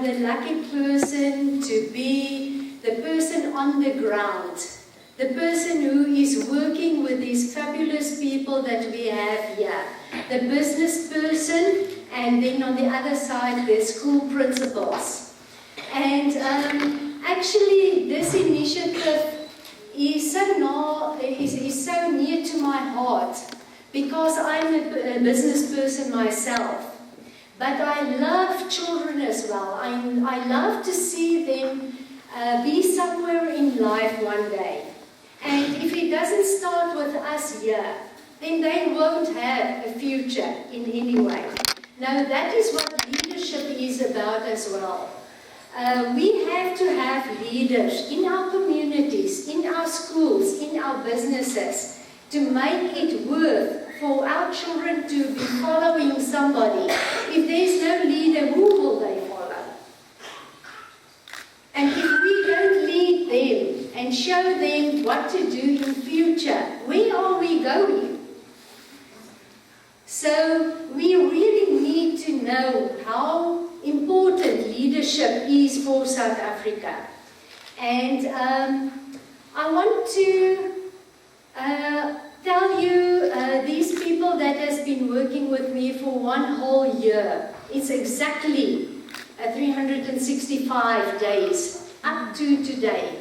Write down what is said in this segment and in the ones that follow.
I'm the lucky person to be the person on the ground, the person who is working with these fabulous people that we have here, the business person, and then on the other side, the school principals. And actually, this initiative is so near to my heart because I'm a business person myself. But I love children as well. I love to see them be somewhere in life one day. And if it doesn't start with us here, then they won't have a future in any way. Now that is what leadership is about as well. We have to have leaders in our communities, in our schools, in our businesses, to make it worth for our children to be following somebody. If there's no leader, who will they follow? And if we don't lead them and show them what to do in future, where are we going? So we really need to know how important leadership is for South Africa. And I want to tell you these people that has been working with me for one whole year. It's exactly 365 days up to today.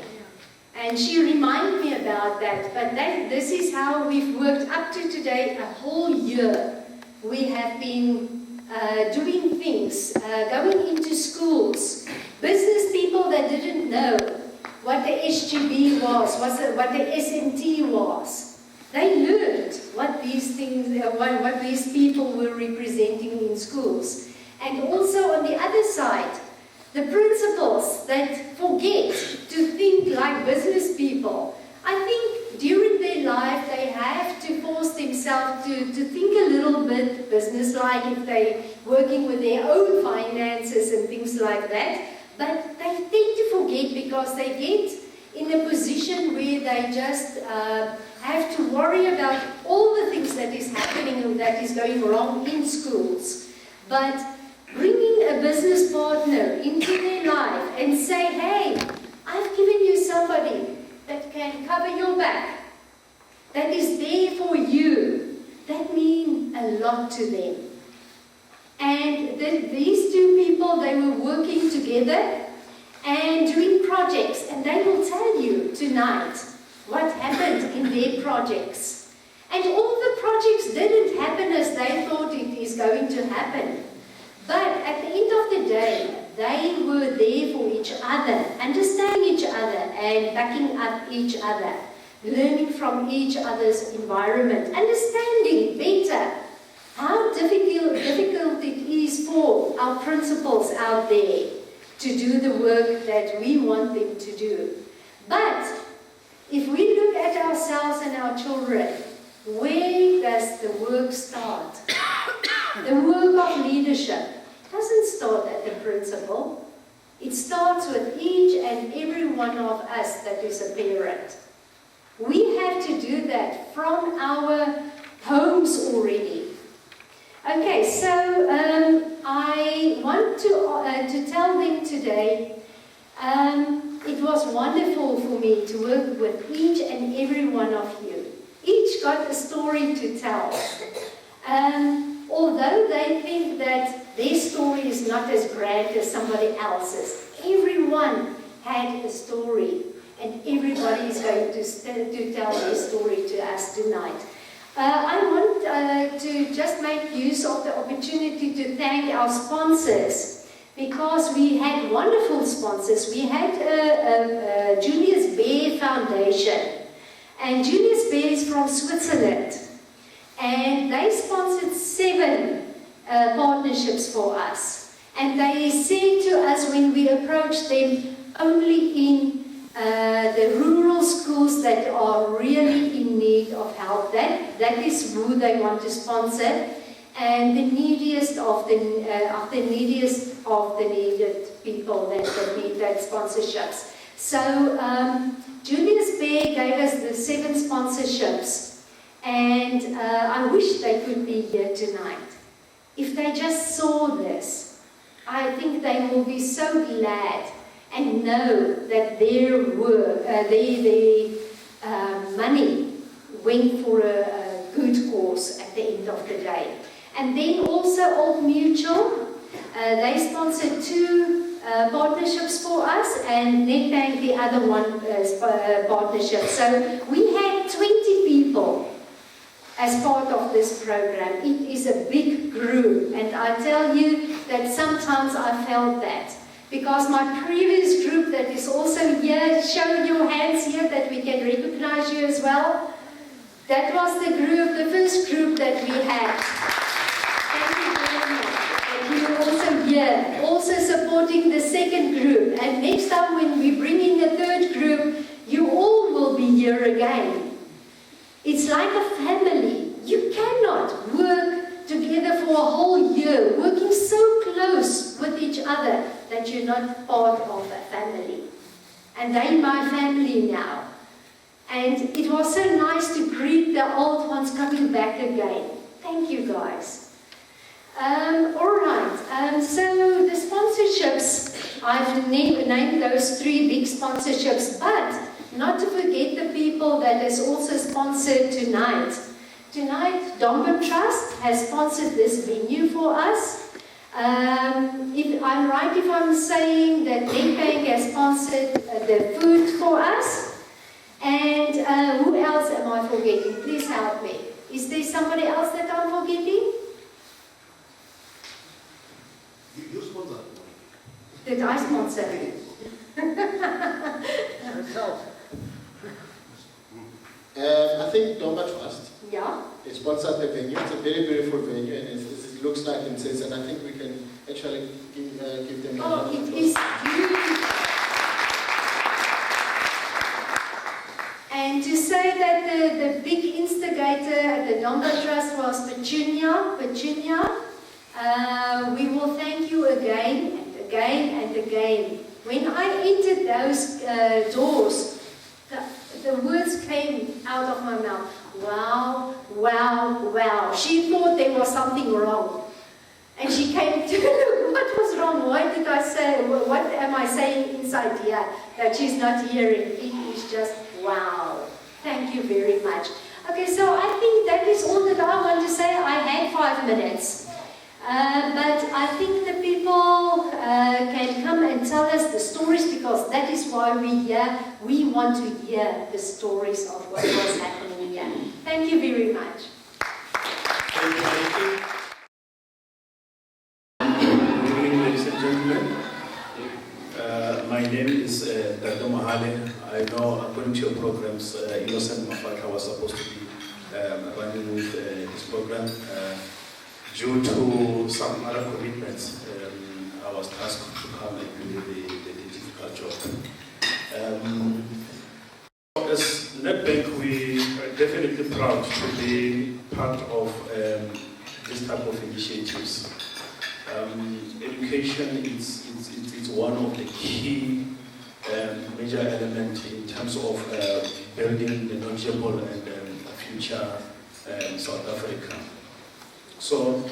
And she reminded me about that. But this is how we've worked up to today, a whole year. We have been doing things, going into schools. Business people that didn't know what the SGB was, what the SMT was. They learned what these things, what these people were representing in schools. And also on the other side, the principals that forget to think like business people. I think during their life they have to force themselves to think a little bit business-like if they're working with their own finances and things like that. But they tend to forget because they get in a position where they just have to worry about all the things that is happening and that is going wrong in schools. But bringing a business partner into their life and say, hey, I've given you somebody that can cover your back, that is there for you, that means a lot to them. And these two people, they were working together and doing projects, and they will tell you tonight what happened in their projects. And all the projects didn't happen as they thought it is going to happen. But at the end of the day, they were there for each other, understanding each other and backing up each other, learning from each other's environment, understanding better how difficult it is for our principals out there to do the work that we want them to do. But if we look at ourselves and our children, where does the work start? The work of leadership doesn't start at the principal. It starts with each and every one of us that is a parent. We have to do that from our homes already. Okay, so I want to tell them today, it was wonderful for me to work with each and every one of you. Each got a story to tell. Although they think that their story is not as grand as somebody else's, everyone had a story, and everybody is going to tell their story to us tonight. I want to just make use of the opportunity to thank our sponsors, because we had wonderful sponsors. We had Julius Baer Foundation, and Julius Baer is from Switzerland, and they sponsored 7 partnerships for us. And they said to us when we approached them, only in the rural schools that are really in need of help. That is who they want to sponsor, and the neediest of the needed people that need that sponsorships. So Julius Baer gave us the 7 sponsorships, and I wish they could be here tonight. If they just saw this, I think they will be so glad and know that their work, money went for a good cause at the end of the day. And then also Old Mutual, they sponsored 2 partnerships for us, and Nedbank the other one partnership. So we had 20 people as part of this program. It is a big group, and I tell you that sometimes I felt that. Because my previous group that is also here, show your hands here that we can recognize you as well. That was the group, the first group that we had. Thank you very much. And you are also here, also supporting the second group. And next time when we bring in the third group, you all will be here again. It's like a family. You cannot work together for a whole year, working so close with each other that you're not part of a family. And they're my family now. And it was so nice to greet the old ones coming back again. Thank you, guys. All right, so the sponsorships, I've named those 3 big sponsorships, but not to forget the people that has also sponsored tonight. Tonight, Domber Trust has sponsored this venue for us. If I'm right if I'm saying that Nedbank has sponsored the food for us. And who else am I forgetting? Please help me. Is there somebody else that I'm forgetting? You sponsored. Did I sponsor? I think Domba Trust. Yeah. It sponsored the venue. It's a very beautiful venue, and it looks like it says, and I think we can actually give them. Oh, it is beautiful. And to say that the big instigator at the Domba Trust was Petunia, we will thank you again and again and again. When I entered those doors, the words came out of my mouth. Wow, wow, wow. She thought there was something wrong. And she came to, what was wrong? Why did I say, what am I saying inside here that she's not hearing? It is just wow. Thank you very much. Okay, so I think that is all that I want to say. I had 5 minutes. But I think the people can come and tell us the stories, because that is why we're here. We want to hear the stories of what was happening here. Thank you very much. Thank you. Good evening, ladies and gentlemen. My name is Dr. Mahale. I know, according to your programs, Innocent Mafaka was supposed to be running with this program. Due to some other commitments, I was tasked to come and do the difficult job. As Nedbank, we are definitely proud to be part of this type of initiatives. Education is one of the key major elements in terms of building the knowledgeable and future South Africa. So,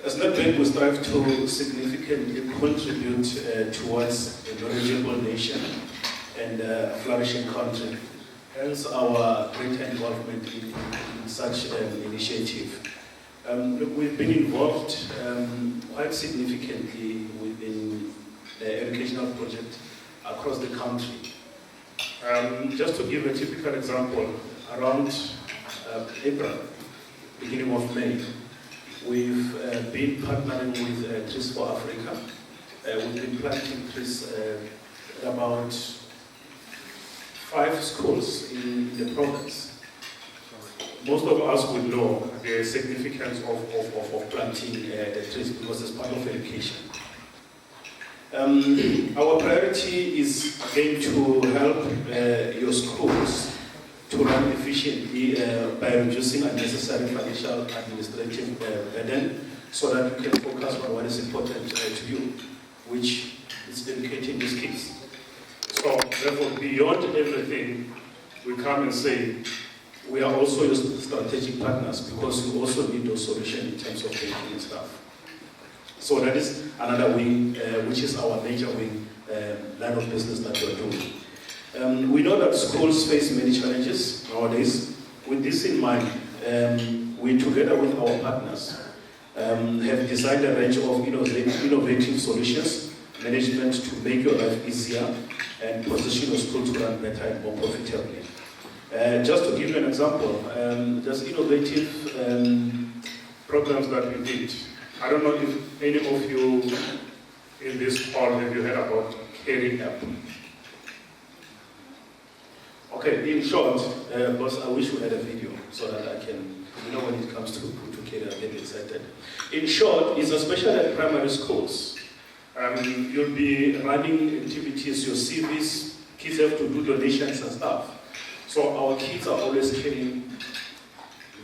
as Nedbank, we strive to significantly contribute towards a knowledgeable nation and a flourishing country. Hence our greater involvement in such an initiative. We've been involved quite significantly within the educational project across the country. Just to give a typical example, around April, beginning of May, we've been partnering with Trees for Africa. We've been planting trees at about 5 schools in the province. Most of us would know the significance of planting the trees because it's part of education. Our priority is again to help your schools to run efficiently by reducing unnecessary financial administrative burden so that you can focus on what is important to you, which is educating these kids. So therefore, beyond everything, we come and say, we are also your strategic partners because you also need those solutions in terms of banking and stuff. So that is another wing, which is our major wing, line of business that we're doing. We know that schools face many challenges nowadays. With this in mind, we, together with our partners, have designed a range of innovative solutions, management to make your life easier and position your school to run better and more profitably. Just to give you an example, there's innovative programs that we did. I don't know if any of you in this hall have you heard about Caring App. Okay, in short, because I wish we had a video so that I can, when it comes to Caring, I get excited. In short, it's especially at primary schools. You'll be running activities, your CVs, kids have to do donations and stuff. So our kids are always carrying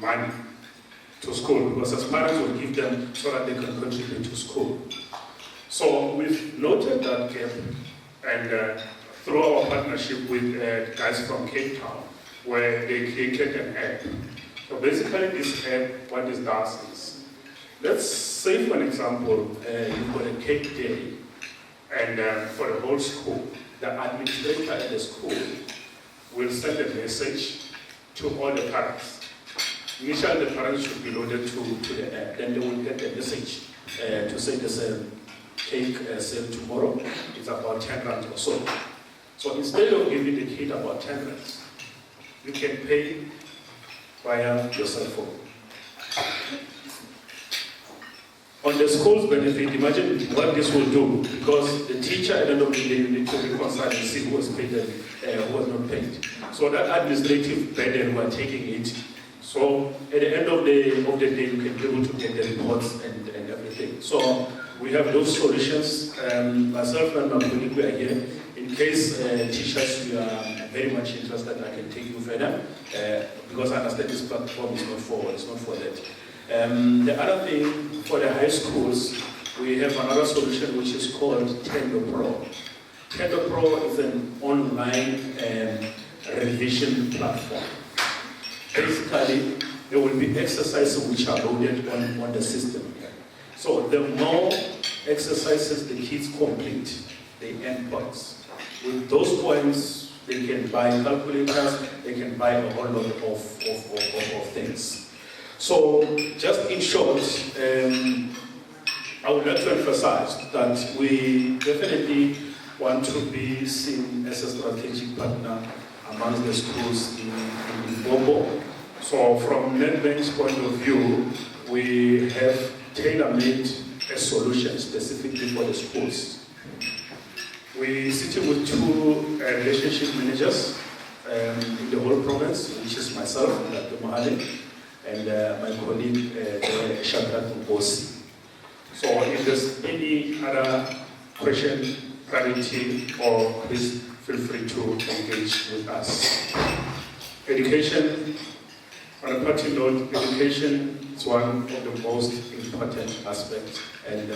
money to school because as parents will give them so that they can contribute to school. So we've noted that gap and through our partnership with guys from Cape Town, where they created an app. So basically this app, what it does is, let's say for an example, you've got a cake day, and for the whole school, the administrator at the school will send a message to all the parents. Initially, the parents should be loaded to the app, then they will get the message to say there's a cake sale tomorrow, it's about 10 rand or so. So instead of giving the kid about 10 rands, you can pay via your cell phone. On the school's benefit, imagine what this will do, because the teacher at the end of the day, you need to reconcile and see who was paid and who was not paid. So that administrative burden, we are taking it. So at the end of the day, you can be able to get the reports and everything. So we have those solutions. Myself and my colleague, we are here. In case teachers, you are very much interested, I can take you further, because I understand this platform is not for that. The other thing, for the high schools, we have another solution which is called Tendo Pro. Tendo Pro is an online revision platform. Basically, there will be exercises which are loaded on the system. So the more exercises the kids complete, they earn points. With those points, they can buy calculators, they can buy a whole lot of things. So, just in short, I would like to emphasize that we definitely want to be seen as a strategic partner amongst the schools in Bobo. So, from NetBank's point of view, we have tailor-made a solution specifically for the schools. We're sitting with two relationship managers in the whole province, which is myself, Dr. Mohale, and my colleague, Shakrat Mbosi. So if there's any other question, clarity, or please feel free to engage with us. Education, on a party note, education is one of the most important aspects. And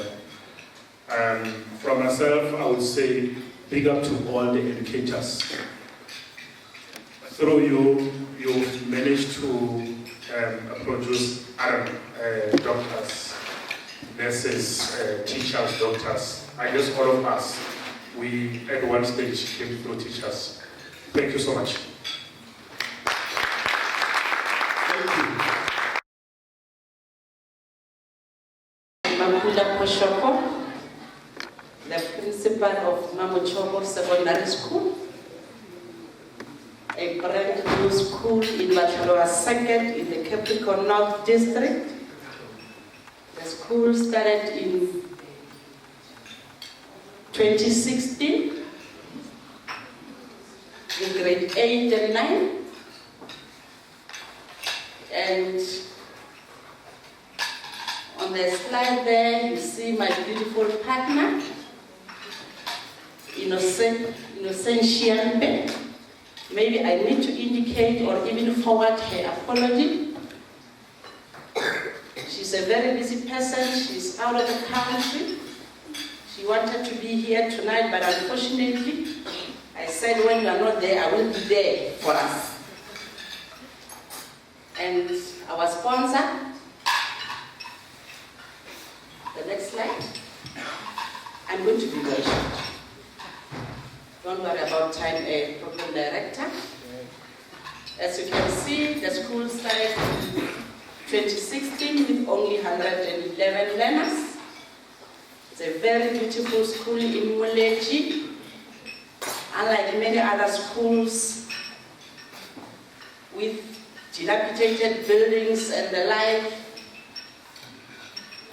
from myself, I would say big up to all the educators. Through you, you've managed to produce doctors, nurses, teachers, doctors. I guess all of us, we at one stage came through teachers. Thank you so much. The principal of Mamochobo Secondary School, a brand new school in Bachelor Second in the Capricorn North District. The school started in 2016 in grade 8 and 9. And on the slide there, you see my beautiful partner, Innocentian. Maybe I need to indicate or even forward her apology. She's a very busy person. She's out of the country. She wanted to be here tonight, but unfortunately, I said when you are not there, I will be there for us. And our sponsor, The next slide. I'm going to be very short. Don't worry about time, program director. As you can see, the school started in 2016 with only 111 learners. It's a very beautiful school in Moleji. Unlike many other schools with dilapidated buildings and the like,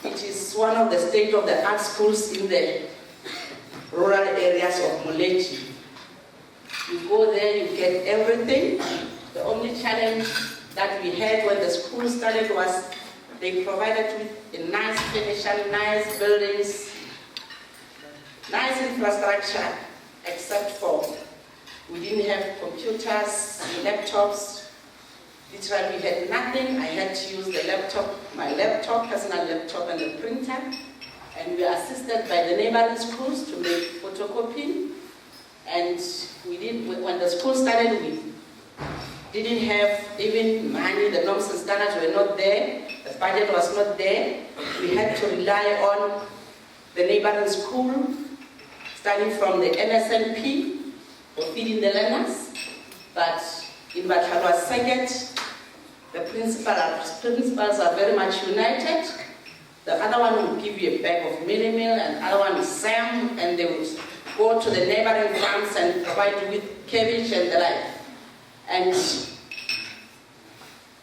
it is one of the state-of-the-art schools in the rural areas of Moleji. You go there, you get everything. The only challenge that we had when the school started was they provided with a nice finition, nice buildings, nice infrastructure, except for we didn't have computers, laptops. Literally, we had nothing. I had to use the laptop, my laptop, personal laptop, and the printer. And we were assisted by the neighboring schools to make photocopying. And we didn't, when the school started, we didn't have even money. The norms and standards were not there. The budget was not there. We had to rely on the neighboring school, starting from the NSNP for feeding the learners. But in Batalwa Second, the principals are very much united. The other one will give you a bag of meal, and the other one is Sam, and they will go to the neighboring farms and provide you with cabbage and the like. And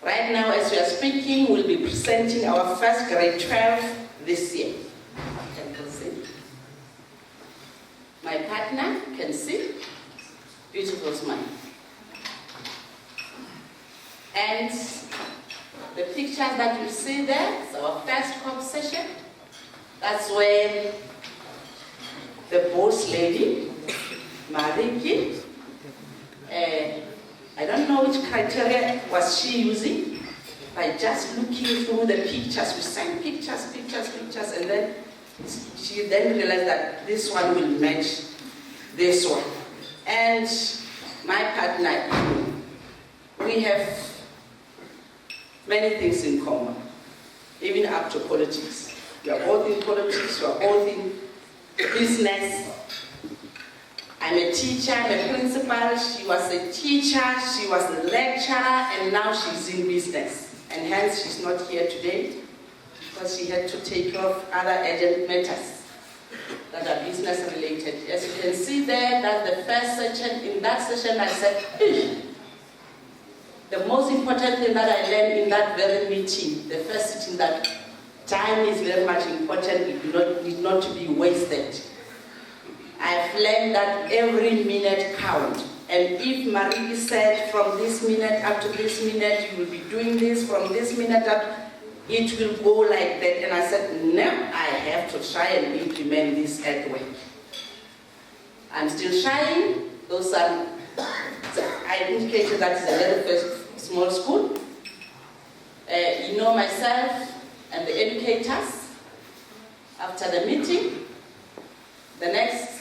right now, as we are speaking, we'll be presenting our first grade 12 this year. You can see. My partner can see. Beautiful smile. And the pictures that you see there is our first COP session. That's when the boss lady, Mariki, I don't know which criteria was she using, by just looking through the pictures. We sent pictures, and then she then realized that this one will match this one. And my partner, we have many things in common, even up to politics. We are both in politics, we are both in business. I'm a teacher, I'm a principal, she was a teacher, she was a lecturer, and now she's in business. And hence she's not here today because she had to take care of other urgent matters that are business related. As you can see there, that's the first session. In that session I said, the most important thing that I learned in that very meeting, the first sitting, that time is very much important, it need not to be wasted. I've learned that every minute counts. And if Mariki said from this minute up to this minute, you will be doing this, from this minute up, it will go like that. And I said, no, I have to try and implement this at work. I'm still trying. Those are, I indicated that it's a very small school. You know myself and the educators. After the meeting, the next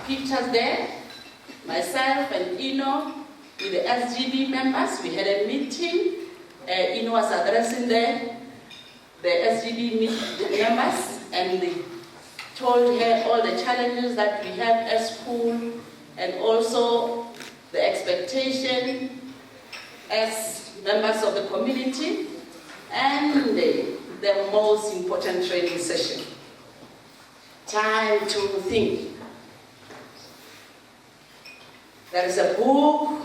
pictures there, myself and Ino with the SGB members, we had a meeting. Ino was addressing the SGB members, and they told her all the challenges that we have at school, and also the expectation as members of the community, and the most important training session. Time to think. There is a book,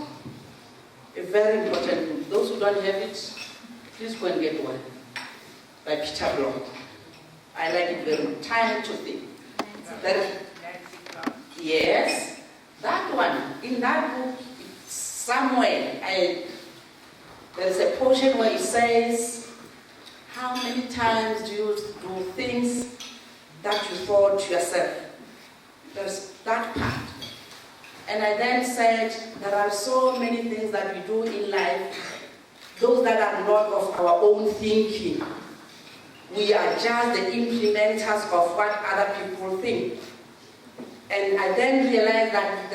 a very important book. Those who don't have it, please go and get one, by Peter Block. I like it very much. Time to think. Yes, that one. In that book, somewhere, there's a portion where it says, how many times do you do things that you thought to yourself? There's that part. And I then said, there are so many things that we do in life, those that are not of our own thinking. We are just the implementers of what other people think. And I then realized that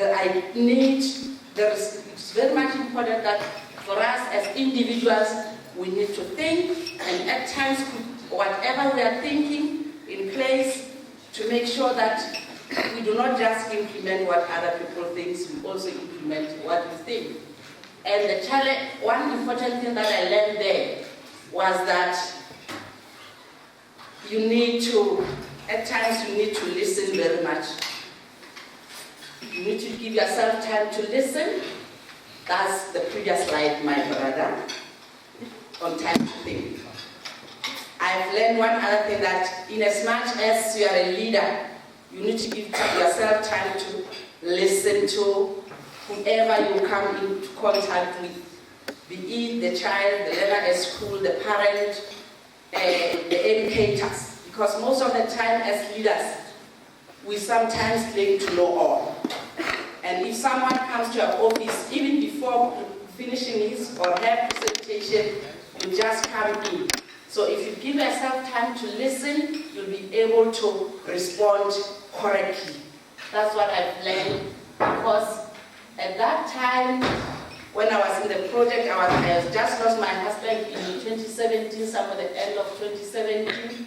it's very much important that for us as individuals, we need to think, and at times, whatever we are thinking, in place to make sure that we do not just implement what other people think, we also implement what we think. And the challenge, one important thing that I learned there was that you need to, at times you need to listen very much. You need to give yourself time to listen. That's the previous slide, my brother, on time to think. I've learned one other thing, that in as much as you are a leader, you need to give yourself time to listen to whoever you come into contact with, be it the child, the learner at school, the parent, the educators. Because most of the time as leaders, we sometimes claim to know all. And if someone comes to our office, even before finishing his or her presentation, you just come in. So if you give yourself time to listen, you'll be able to respond correctly. That's what I've learned, because at that time, when I was in the project, I was just lost my husband in 2017, somewhere at the end of 2017,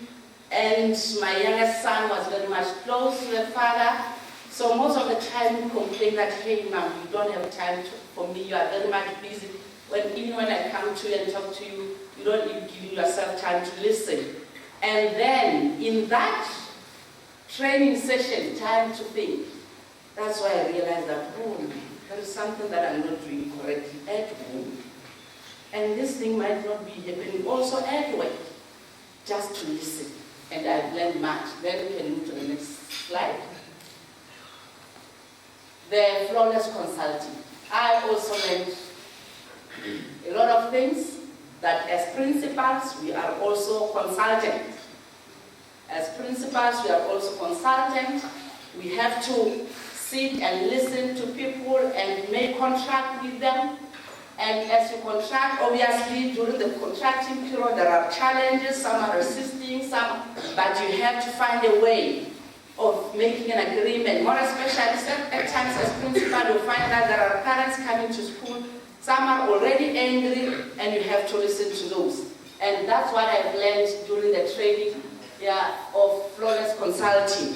and my youngest son was very much close to the father. So most of the time we complain that, hey mom, you don't have time for me, you are very much busy. Even when I come to you and talk to you, you don't even give yourself time to listen. And then in that training session, time to think, that's why I realized that, oh, there is something that I'm not doing correctly at home. And this thing might not be happening also at work. Just to listen. And I've learned much. Then we can move to the next slide. The flawless consulting. I also learned a lot of things, that as principals, we are also consultants. As principals, we are also consultants. We have to sit and listen to people and make contract with them. And as you contract, obviously, during the contracting period, there are challenges, some are resisting, but you have to find a way of making an agreement. More especially, at times as principal, you find that there are parents coming to school, some are already angry, and you have to listen to those. And that's what I've learned during the training of flawless consulting,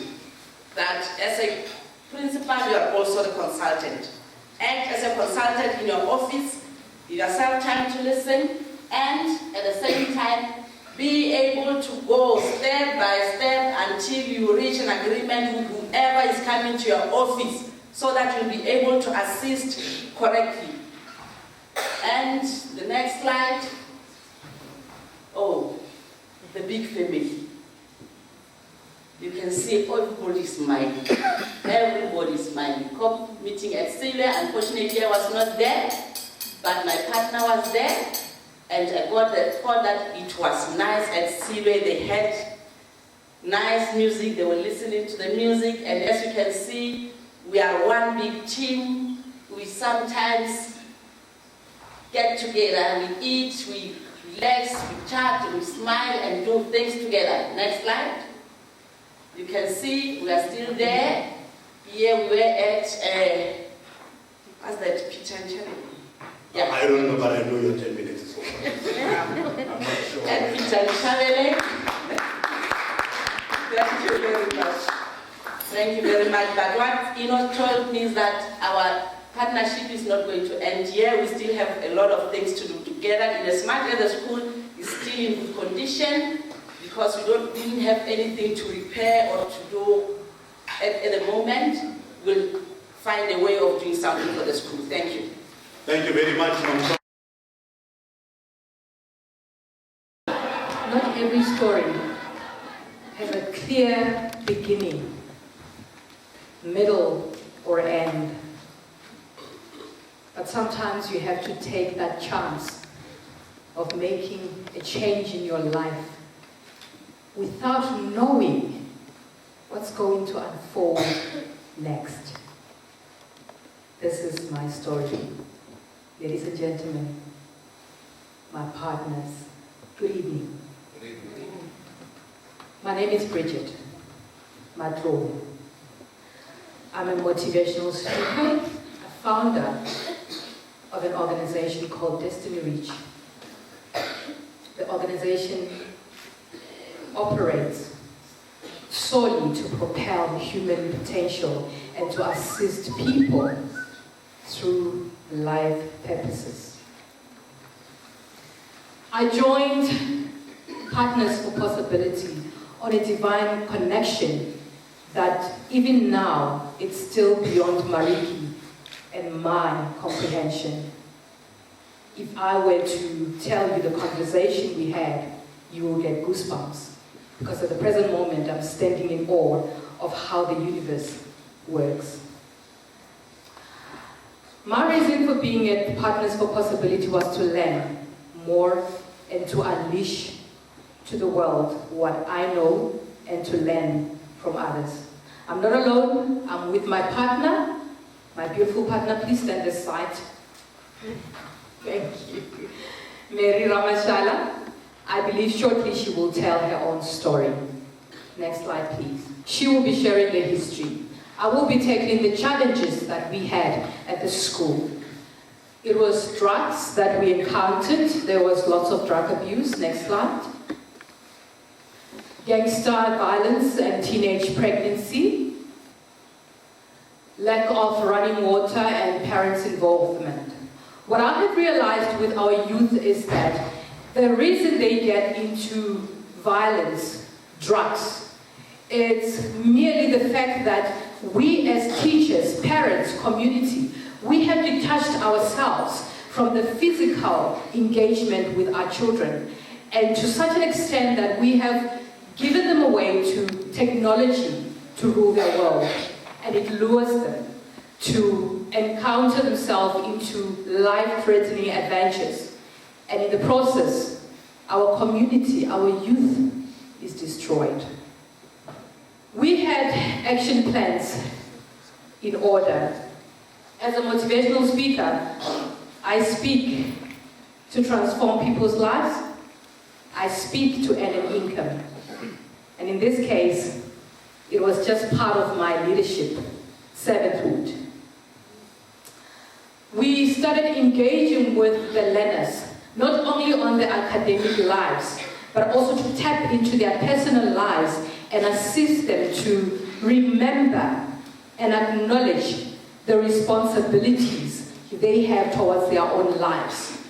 that as a principal, you are also the consultant. And as a consultant in your office, give yourself time to listen, and at the same time, be able to go step by step until you reach an agreement with whoever is coming to your office, so that you'll be able to assist correctly. And the next slide. Oh, the big family. You can see everybody's smiling. Everybody's smiling. COP meeting at Celia, unfortunately I was not there, but my partner was there, and I got the thought that it was nice at Celia. They had nice music, they were listening to the music, and as you can see, we are one big team. We sometimes get together, we eat, we relax, we chat, we smile, and do things together. Next slide. You can see we are still there. Here we were at, what's that, Peter and Cherry? Yeah. I don't know, but I know your 10 minutes is over. I'm not sure. At Peter and Cherry. Thank you very much. Thank you very much. But what told me is that our partnership is not going to end here. We still have a lot of things to do together. In as much as the school is still in good condition, because we didn't have anything to repair or to do at the moment, we'll find a way of doing something for the school. Thank you. Thank you very much, Ma'am. Not every story has a clear beginning, middle, or end. But sometimes you have to take that chance of making a change in your life without knowing what's going to unfold next. This is my story. Ladies and gentlemen, my partners, good evening. My name is Bridget Matlo. I'm a motivational speaker, a founder of an organization called Destiny Reach. The organization operates solely to propel human potential and to assist people through life purposes. I joined Partners for Possibility on a divine connection that even now it's still beyond Mariki and my comprehension. If I were to tell you the conversation we had, you will get goosebumps, because at the present moment I'm standing in awe of how the universe works. My reason for being at Partners for Possibility was to learn more and to unleash to the world what I know and to learn from others. I'm not alone, I'm with my partner, my beautiful partner. Please stand aside. Thank you. Mary Ramashala. I believe shortly she will tell her own story. Next slide, please. She will be sharing the history. I will be tackling the challenges that we had at the school. It was drugs that we encountered. There was lots of drug abuse. Next slide. Gangster violence and teenage pregnancy. Lack of running water and parents' involvement. What I have realized with our youth is that the reason they get into violence, drugs, it's merely the fact that we as teachers, parents, community, we have detached ourselves from the physical engagement with our children, and to such an extent that we have given them away to technology to rule their world, and it lures them to encounter themselves into life-threatening adventures. And in the process, our community, our youth is destroyed. We had action plans in order. As a motivational speaker, I speak to transform people's lives. I speak to earn an income. And in this case, it was just part of my leadership, servanthood. We started engaging with the learners, not only on their academic lives, but also to tap into their personal lives and assist them to remember and acknowledge the responsibilities they have towards their own lives.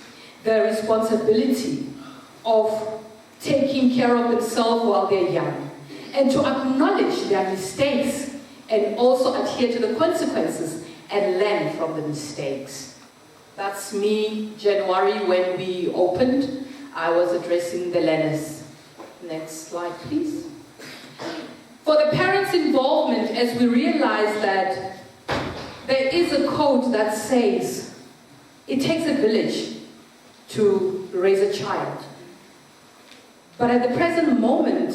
The responsibility of taking care of themselves while they're young, and to acknowledge their mistakes and also adhere to the consequences and learn from the mistakes. That's me, January, when we opened. I was addressing the learners. Next slide, please. For the parents' involvement, as we realize that there is a quote that says, it takes a village to raise a child. But at the present moment,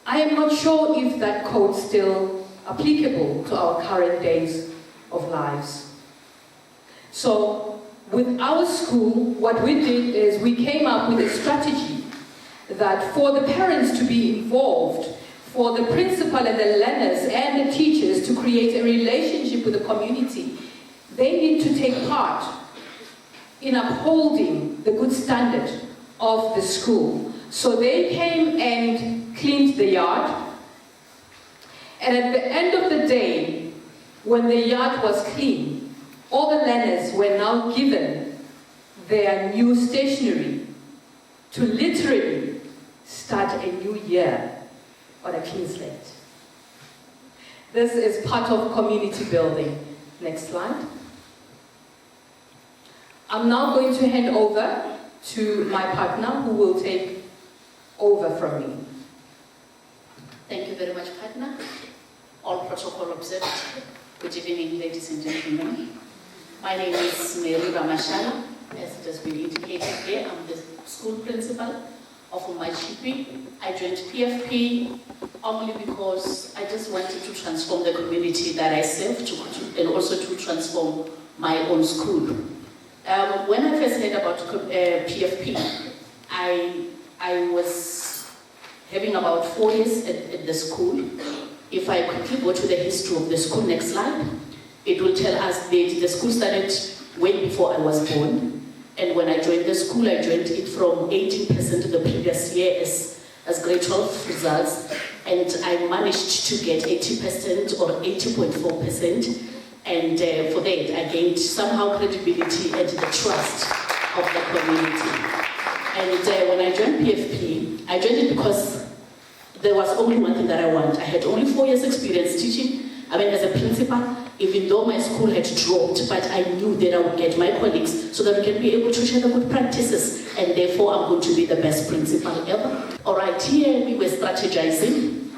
I am not sure if that quote is still applicable to our current days of lives. So, with our school, what we did is we came up with a strategy that for the parents to be involved, for the principal and the learners and the teachers to create a relationship with the community, they need to take part in upholding the good standard of the school. So they came and cleaned the yard, and at the end of the day, when the yard was clean, all the learners were now given their new stationery to literally start a new year on a clean slate. This is part of community building. Next slide. I'm now going to hand over to my partner who will take over from me. Thank you very much, partner. All protocol observed. Good evening, ladies and gentlemen. My name is Mary Ramashala. As it has been indicated here, I'm the school principal of Umachipi. I joined PFP only because I just wanted to transform the community that I serve and also to transform my own school. When I first heard about PFP, I was having about 4 years at the school. If I quickly go to the history of the school, next slide, it will tell us that the school started way before I was born. And when I joined the school, I joined it from 18% the previous year as grade 12 results. and I managed to get 80% or 80.4%. And for that, I gained somehow credibility and the trust of the community. And when I joined PFP, I joined it because there was only one thing that I want. I had only 4 years experience teaching. I mean, as a principal, even though my school had dropped, but I knew that I would get my colleagues so that we can be able to share the good practices, and therefore I'm going to be the best principal ever. All right, here we were strategizing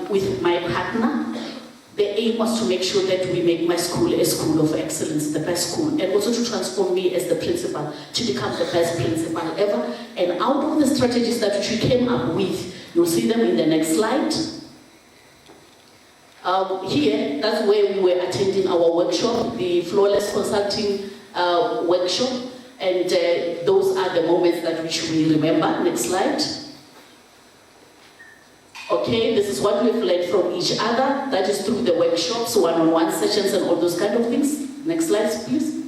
with my partner. The aim was to make sure that we make my school a school of excellence, the best school, and also to transform me as the principal to become the best principal ever. And out of the strategies that we came up with, you'll see them in the next slide. Here, that's where we were attending our workshop, the Flawless Consulting workshop, and those are the moments that which we remember. Next slide. Okay, this is what we've learned from each other. That is through the workshops, one-on-one sessions, and all those kind of things. Next slide, please.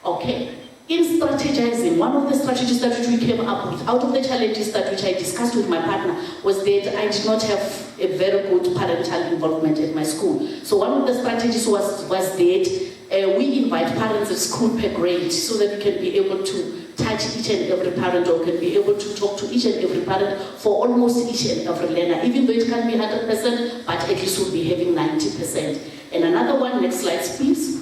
Okay. In strategizing, one of the strategies that we came up with, out of the challenges that which I discussed with my partner, was that I did not have a very good parental involvement at my school. So one of the strategies was that we invite parents at school per grade so that we can be able to touch each and every parent, or can be able to talk to each and every parent for almost each and every learner, even though it can't be 100%, but at least we'll be having 90%. And another one, next slide please.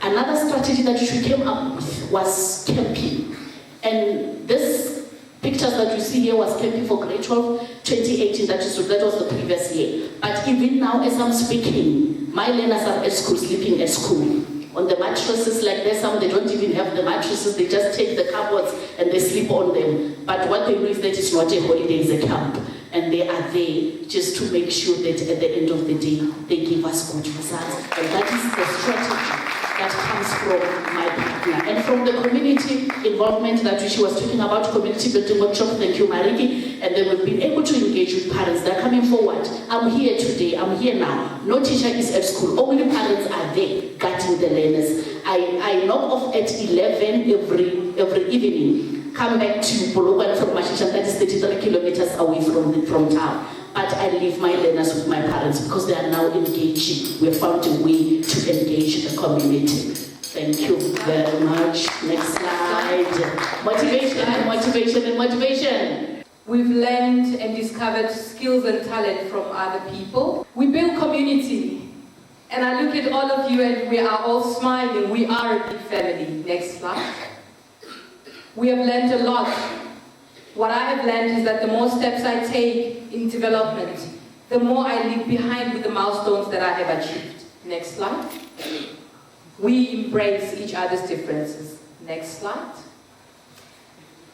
Another strategy that we came up with was camping. And this pictures that you see here was camping for grade 12, 2018, that was the previous year. But even now, as I'm speaking, my learners are at school, sleeping at school. On the mattresses, like there's some, they don't even have the mattresses, they just take the cupboards and they sleep on them. But what they know is that it's not a holiday, it's a camp. And they are there just to make sure that at the end of the day, they give us good results. And that is the strategy that comes from my partner. And from the community involvement that she was talking about, community building workshop, thank you Mariki, and then we've been able to engage with parents. They're coming forward. I'm here today, I'm here now. No teacher is at school, only parents are there guiding the learners. I knock off at 11 every evening, come back to Polokwane from Mashishan, that is 33 kilometers away from town. But I leave my learners with my parents because they are now engaging. We have found a way to engage the community. Thank you very much. Next slide. Motivation and motivation and motivation. We've learned and discovered skills and talent from other people. We build community. And I look at all of you and we are all smiling. We are a big family. Next slide. We have learned a lot. What I have learned is that the more steps I take in development, the more I leave behind with the milestones that I have achieved. Next slide. We embrace each other's differences. Next slide.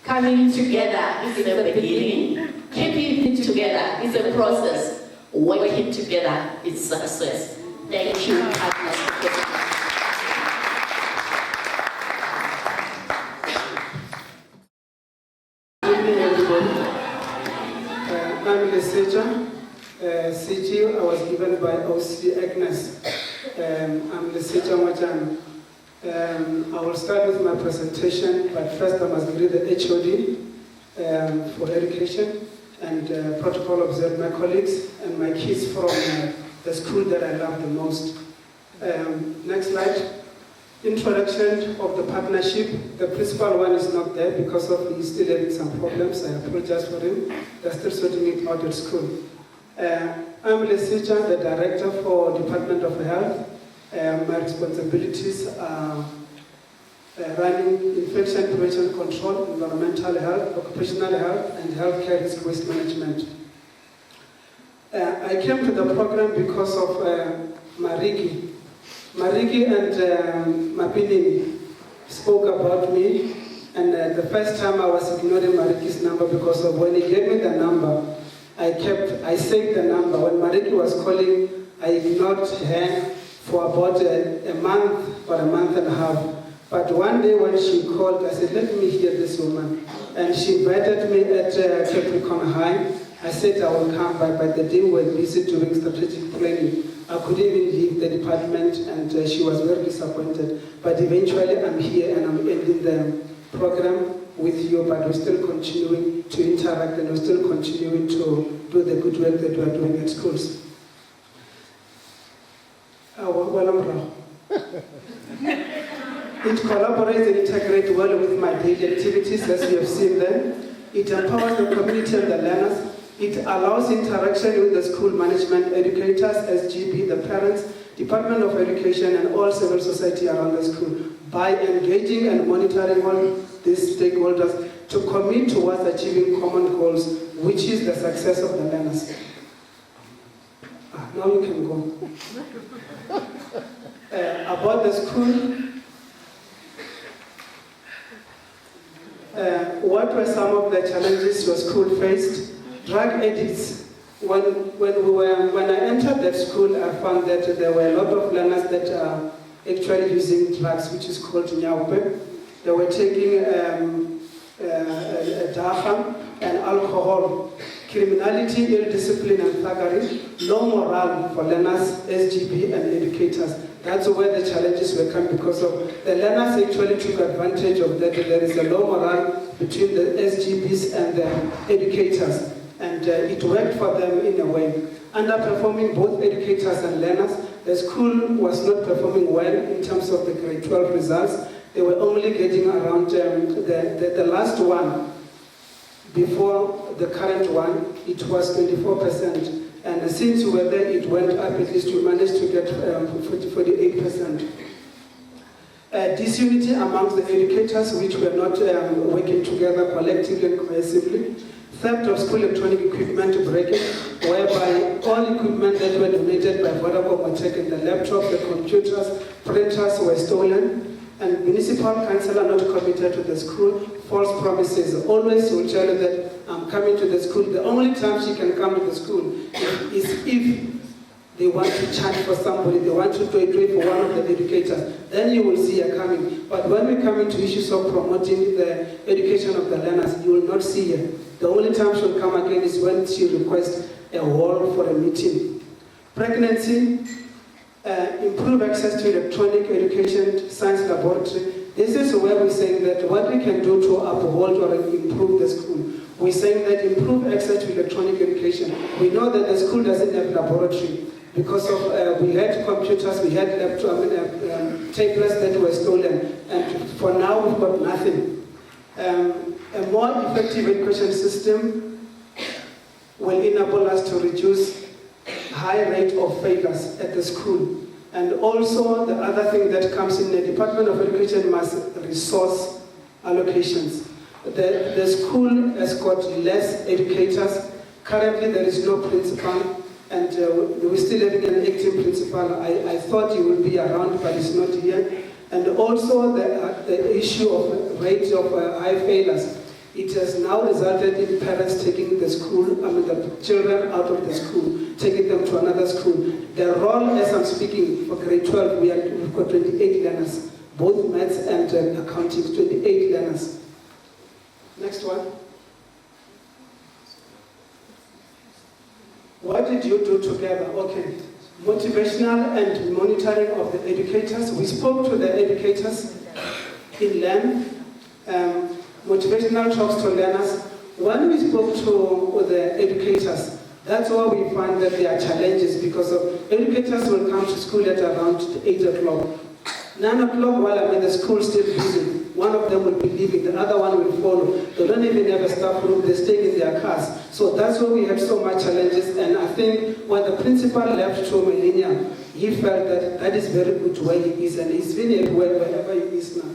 Coming together is the beginning. Keeping it together is a process. Working together is success. Thank you, partners. I'm LC2. CG I was given by OC Agnes. I'm LC2 Machan. I will start with my presentation, but first I must greet the HOD for education and protocol observe my colleagues and my kids from the school that I love the most. Next slide. Introduction of the partnership. The principal one is not there because of he's still having some problems. I apologize for him. They're still sorting it out at school. I'm LC2, the director for Department of Health. My responsibilities are running infection prevention control, environmental health, occupational health, and healthcare risk waste management. I came to the program because of Mariki. Mariki and Mapini spoke about me, and the first time I was ignoring Mariki's number because of when he gave me the number, I saved the number. When Mariki was calling, I ignored her for about a month or a month and a half. But one day when she called, I said, let me hear this woman. And she invited me at Capricorn High. I said I will come back, but the day we were busy doing strategic planning. I couldn't even leave the department, and she was very disappointed. But eventually I'm here and I'm ending the program with you, but we're still continuing to interact and we're still continuing to do the good work that we are doing at schools. It collaborates and integrates well with my daily activities, as you have seen them. It empowers the community and the learners. It allows interaction with the school management, educators, SGB, the parents, Department of Education, and all civil society around the school by engaging and monitoring all these stakeholders to commit towards achieving common goals, which is the success of the learners. Now you can go. About the school, what were some of the challenges your school faced? Drug addicts. When I entered that school, I found that there were a lot of learners that are actually using drugs, which is called nyaupe. They were taking dacha and alcohol. Criminality, ill discipline, and thuggery. Low morale for learners, SGB, and educators. That's where the challenges were coming, because of the learners actually took advantage of that. There is a low morale between the SGBs and the educators. And it worked for them in a way. Underperforming both educators and learners, the school was not performing well in terms of the grade 12 results. They were only getting around the last one. Before the current one, it was 24%. And since we were there, it went up, at least we managed to get 48%. Disunity amongst the educators, which were not working together collectively and cohesively. Theft of school electronic equipment breaking, whereby all equipment that were donated by Vodacom were taken. The laptops, the computers, printers were stolen. And municipal councillor not committed to the school, false promises. Always will tell you that I'm coming to the school. The only time she can come to the school is if they want to charge for somebody, they want to do it for one of the educators. Then you will see her coming. But when we come into issues of promoting the education of the learners, you will not see her. The only time she will come again is when she requests a hall for a meeting. Pregnancy, improve access to electronic education, science laboratory. This is where we're saying that what we can do to uphold or improve the school. We're saying that improve access to electronic education. We know that the school doesn't have laboratory because of we had computers, we had tablets that were stolen, and for now we've got nothing. A more effective education system will enable us to reduce high rate of failures at the school. And also the other thing that comes in, the Department of Education must resource allocations. The school has got less educators. Currently there is no principal, and we're still having an acting principal. I thought he would be around, but he's not here. And also the issue of rate of high failures. It has now resulted in parents taking the children out of the school, taking them to another school. The role, as I'm speaking, for grade 12, we've got 28 learners, both maths and accounting, 28 learners. Next one. What did you do together? Okay. Motivational and monitoring of the educators. We spoke to the educators in length. Motivational talks to learners. When we spoke to the educators, that's where we find that there are challenges, because of educators will come to school at around 8 o'clock. 9 o'clock, while I'm in the school still busy, one of them will be leaving, the other one will follow. They don't even have a staff room, they stay in their cars. So that's where we had so much challenges, and I think when the principal left to Millennium, he felt that that is very good where he is, and he's been everywhere, wherever he is now.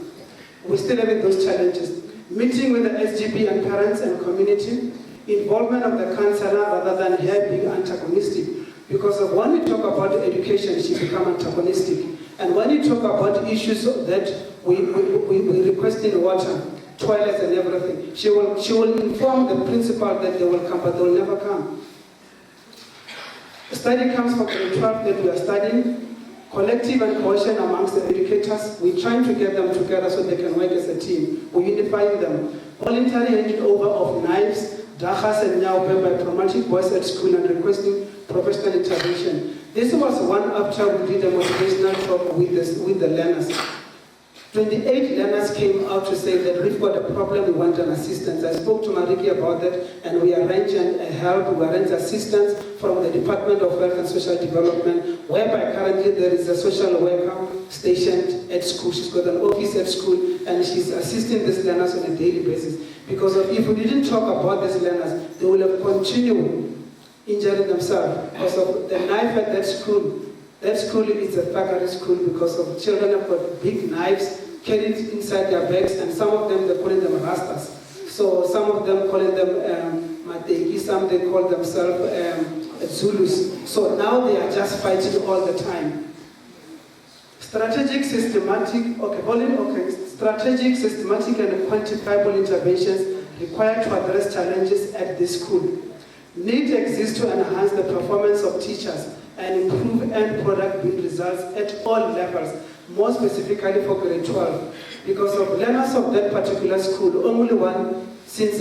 We're still having those challenges. Meeting with the SGB and parents and community, involvement of the councillor rather than her being antagonistic. Because of when we talk about education, she becomes antagonistic. And when you talk about issues that we request in water, toilets and everything, she will inform the principal that they will come, but they will never come. The study comes from grade 12 that we are studying. Collective and cohesion amongst the educators. We're trying to get them together so they can work as a team. We're unifying them. Voluntary handing over of knives, dachas and nyaupe by promoting boys at school and requesting professional intervention. This was one after we did a motivational talk with the learners. 28 learners came out to say that we've got a problem, we want an assistance. I spoke to Mariki about that, and we arranged help, we arranged assistance from the Department of Health and Social Development, whereby currently there is a social worker stationed at school. She's got an office at school, and she's assisting these learners on a daily basis. Because if we didn't talk about these learners, they will have continued injuring themselves because of the knife at that school. That school is a thuggery school because of children have got big knives carried inside their bags, and some of them, they're calling them rastas. So some of them calling them mateki, some they call themselves Zulus. So now they are just fighting all the time. Strategic, systematic, strategic, systematic and quantifiable interventions required to address challenges at this school. Need exists to enhance the performance of teachers and improve end product build results at all levels, more specifically for grade 12. Because of learners of that particular school, only one, since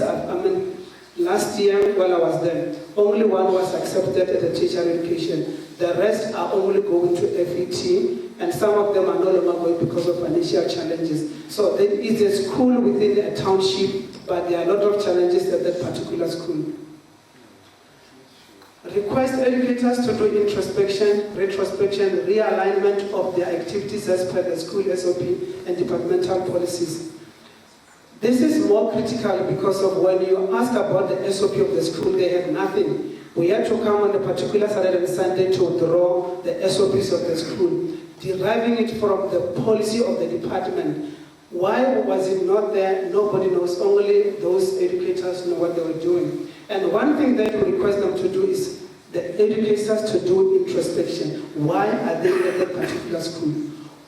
last year while I was there, only one was accepted at a teacher education. The rest are only going to FET, and some of them are no longer going because of financial challenges. So it is a school within a township, but there are a lot of challenges at that particular school. Request educators to do introspection, retrospection, realignment of their activities as per the school SOP and departmental policies. This is more critical because of when you ask about the SOP of the school, they have nothing. We had to come on a particular Saturday and Sunday to draw the SOPs of the school, deriving it from the policy of the department. Why was it not there? Nobody knows. Only those educators know what they were doing. And one thing that we request them to do is the educators to do introspection. Why are they at that particular school?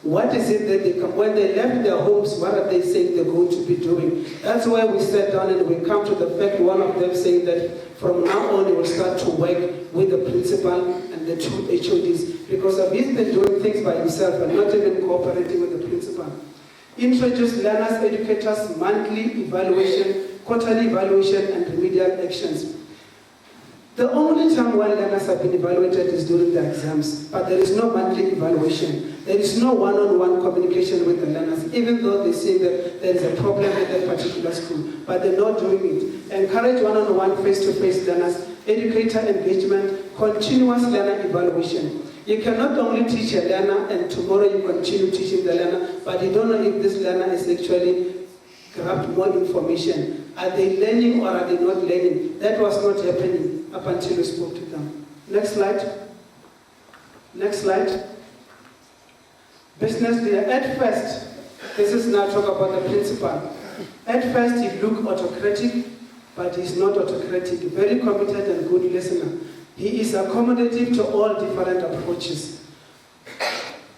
What is it that they come, when they left their homes, what are they saying they're going to be doing? That's why we sat down and we come to the fact, one of them saying that from now on, you will start to work with the principal and the two HODs, because he's been doing things by himself and not even cooperating with the principal. Introduce learners, educators, monthly evaluation, quarterly evaluation, and remedial actions. The only time when learners have been evaluated is during the exams, but there is no monthly evaluation. There is no one-on-one communication with the learners, even though they say that there is a problem with that particular school, but they're not doing it. Encourage one-on-one, face-to-face learners, educator engagement, continuous learner evaluation. You cannot only teach a learner and tomorrow you continue teaching the learner, but you don't know if this learner is actually grabbed more information. Are they learning or are they not learning? That was not happening up until we spoke to them. Next slide. Next slide. Business leader. At first, this is now talk about the principal. At first, he looked autocratic, but he's not autocratic. Very committed and good listener. He is accommodative to all different approaches.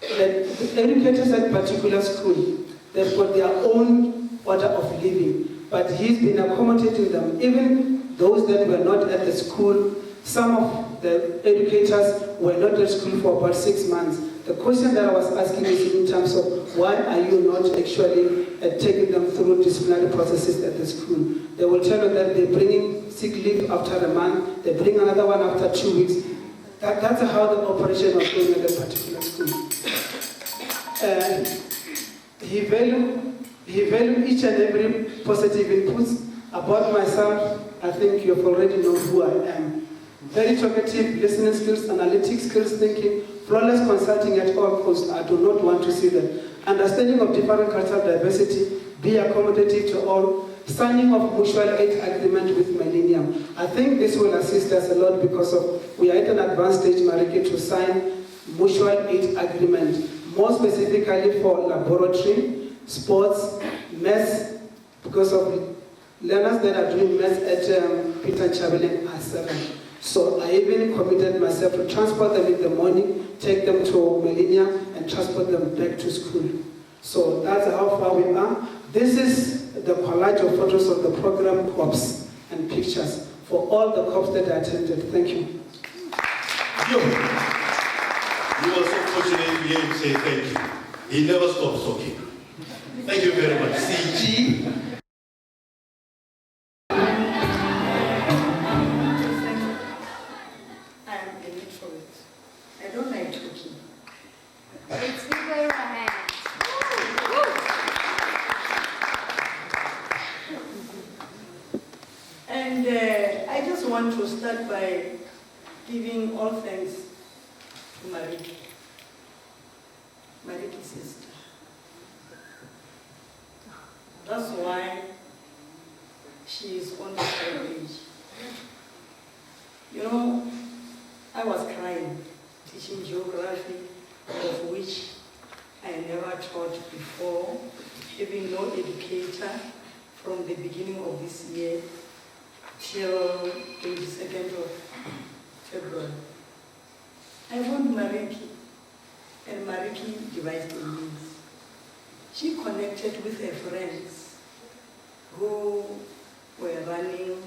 The educators at particular school, they've got their own order of living, but he's been accommodating them. Even those that were not at the school, some of the educators were not at school for about 6 months. The question that I was asking is in terms of why are you not actually taking them through disciplinary processes at the school? They will tell you that they're bringing sick leave after a month, they bring another one after 2 weeks. That's how the operation was going at that particular school. He valued each and every positive inputs. About myself, I think you've already know who I am. Very talkative, listening skills, analytic skills, thinking, flawless consulting at all costs. I do not want to see that. Understanding of different cultural diversity, be accommodative to all, signing of mutual aid agreement with Millennium. I think this will assist us a lot because we are at an advanced stage, Mariki, to sign mutual aid agreement, more specifically for laboratory, sports, maths, because of learners that are doing maths at Peter Chavelin are 7. So I even committed myself to transport them in the morning, take them to Millennium, and transport them back to school. So that's how far we are. This is the collage of photos of the program corps and pictures for all the corps that I attended. Thank you. You were so fortunate to hear him say thank you. He never stops talking. Thank you very much. CG. I don't like talking. Let's give her a hand. start by giving all thanks to Mariki, Mariki's sister. That's why she is on the page. You know, I was crying teaching geography, of which I never taught before, having no educator from the beginning of this year till 22nd of February. I found Mariki, and Mariki devised a means. She connected with her friends who were running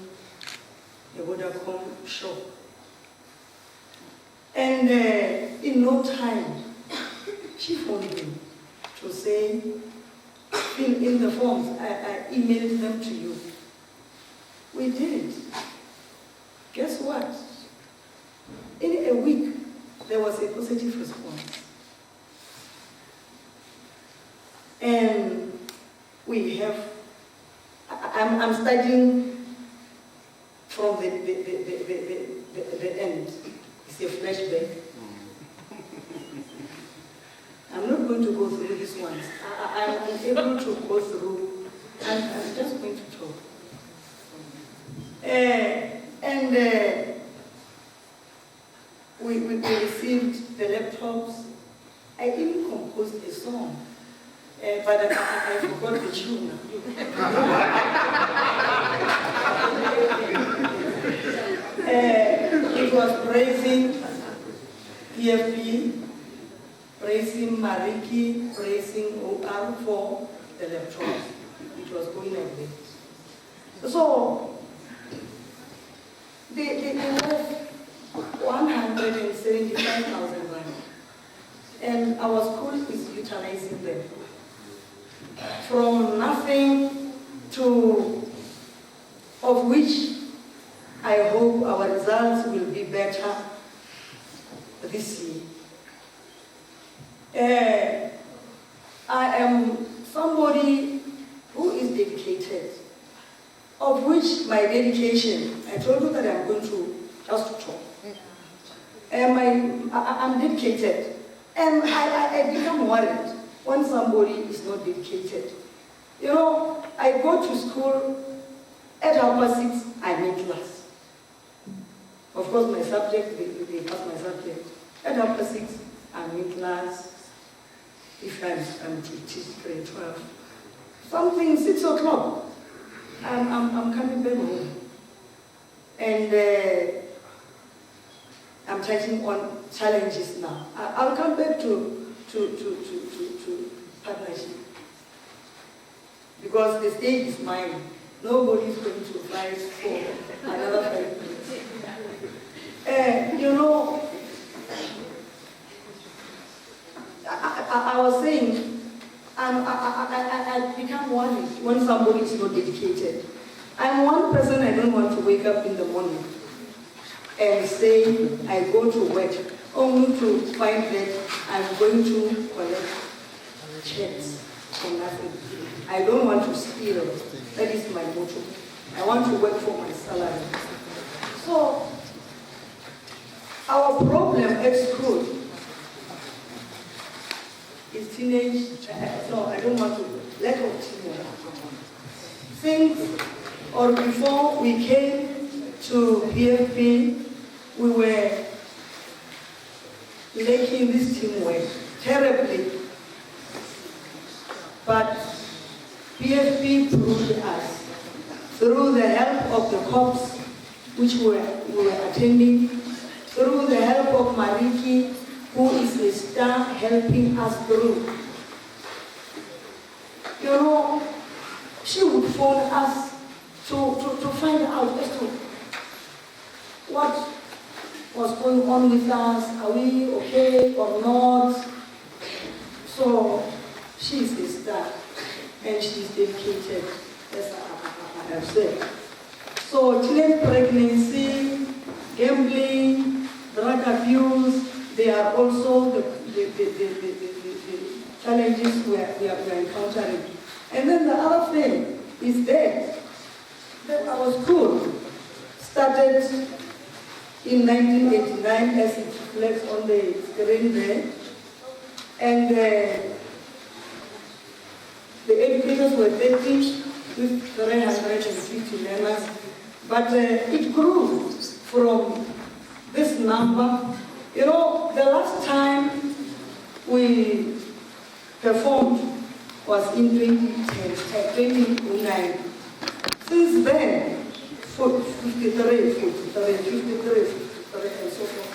a Vodacom shop. And in no time, she phoned me to say, fill in the forms. I emailed them to you. We did. Guess what? In a week, there was a positive response. And we have, I'm studying from the end. It's a flashback. I'm not going to go through this one. I'm unable to go through. I'm just going to talk. We received the laptops. I even composed a song, but I forgot the tune. It was praising PFP, praising Mariki, praising OR for the laptops. It was going like this. So, they left 175,000 rand, and our school is utilizing them. From nothing to, of which I hope our results will be better this year. I am somebody who is dedicated, of which my dedication, I told you that I'm going to just talk. I'm dedicated, and I become worried when somebody is not dedicated. You know, I go to school at 6:30, I'm in class. Of course, my subject, they pass my subject. At 6:30, I'm in class. If I'm to teach grade 12. Something 6 o'clock, I'm coming back home. And I'm taking on challenges now. I'll come back to partnership. Because the stage is mine. Nobody is going to fight for another 5 minutes. You know, I was saying, I become worried when somebody is not dedicated. I'm one person, I don't want to wake up in the morning and say, I go to work, only to find that I'm going to collect checks for nothing. I don't want to steal. That is my motto. I want to work for my salary. So, our problem at school is teenage, no, I don't want to, lack of teamwork. Since or before we came to PFP, we were lacking this teamwork terribly. But PFP proved us through the help of the cops, which we were attending, through the help of Mariki, who is a star helping us through. You know, she would phone us to find out as to what was going on with us, are we okay or not? So she is a star and she is dedicated, as I have said. So teenage pregnancy, gambling, drug abuse, they are also the challenges we are encountering. And then the other thing is that our school started in 1989, as it reflects on the screen there. And the educators were 30 with 350 learners. But it grew from this number. You know, the last time we performed was in 2009. Since then, 53, and so forth.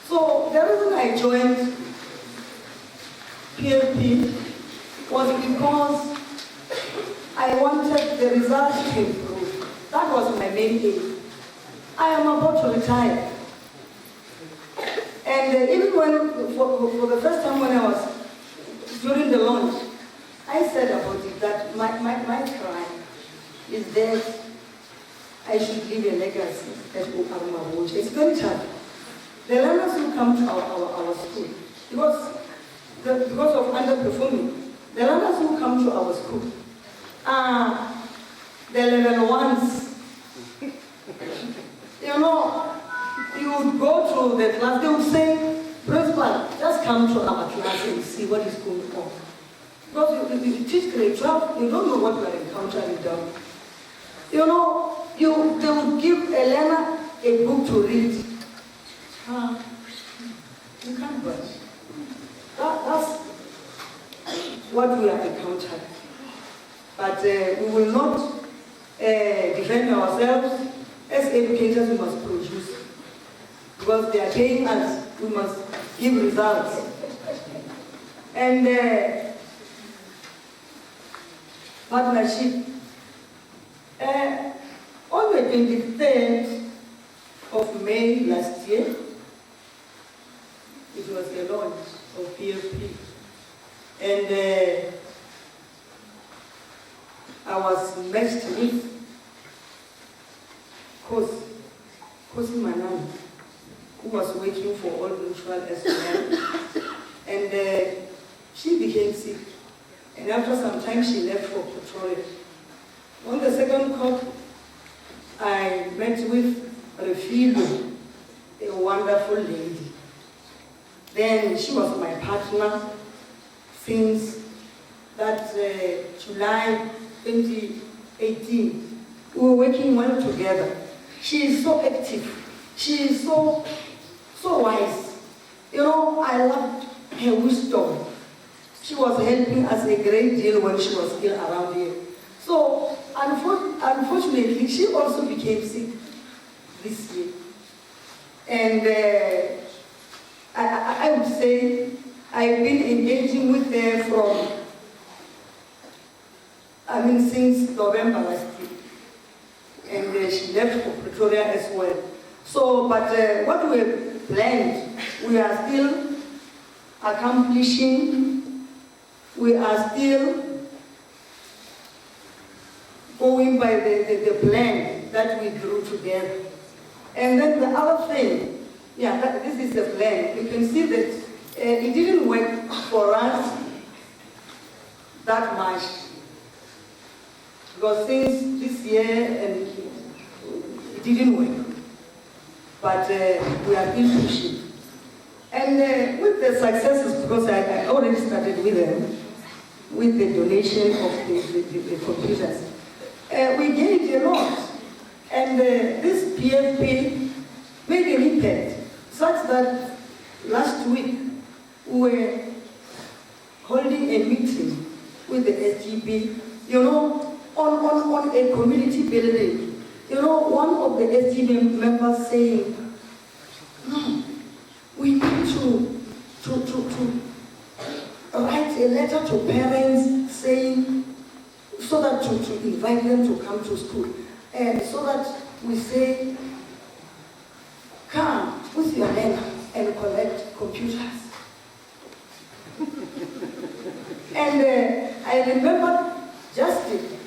So the reason I joined PLP was because I wanted the results to improve. That was my main aim. I am about to retire. And even when, for the first time when I was during the launch, I said about it that my cry is that I should leave a legacy at Ukarmabucha. It's very tough. The learners who come to our school, because of underperforming, the learners who come to our school are the level ones. You know, you would go to the class, they would say, principal, just come to our class and see what is going on. Because you teach grade 12, you don't know what you are encountering down. You know, they would give a learner a book to read. You can't budge. That's what we are encountering. But we will not defend ourselves. As educators, we must produce. Because they are paying us, we must give results. And partnership. On the 23rd of May last year, it was the launch of PLP. And I was matched with Kosi Manan, who was working for All Mutual as well. And she became sick. And after some time, she left for Pretoria. On the second COP, I met with Refilo, a wonderful lady. Then she was my partner since that July 2018. We were working well together. She is so active. She is so wise. You know, I loved her wisdom. She was helping us a great deal when she was still around here. So, unfortunately, she also became sick this year. And I would say I've been engaging with her since November last year. And she left for Pretoria as well. So, but what we have planned, we are still accomplishing. We are still going by the plan that we drew together. And then the other thing, this is the plan. You can see that it didn't work for us that much. Because since this year, and it didn't work. But we are still pushing. And with the successes, because I already started with them, with the donation of the computers, we gained a lot. And this PFP made an impact, such that last week we were holding a meeting with the SGB, you know, on a community building. You know, one of the SGB members saying, no, we need to write a letter to parents saying, so that to invite them to come to school. And so that we say, come with your learner and collect computers. And I remember Justin,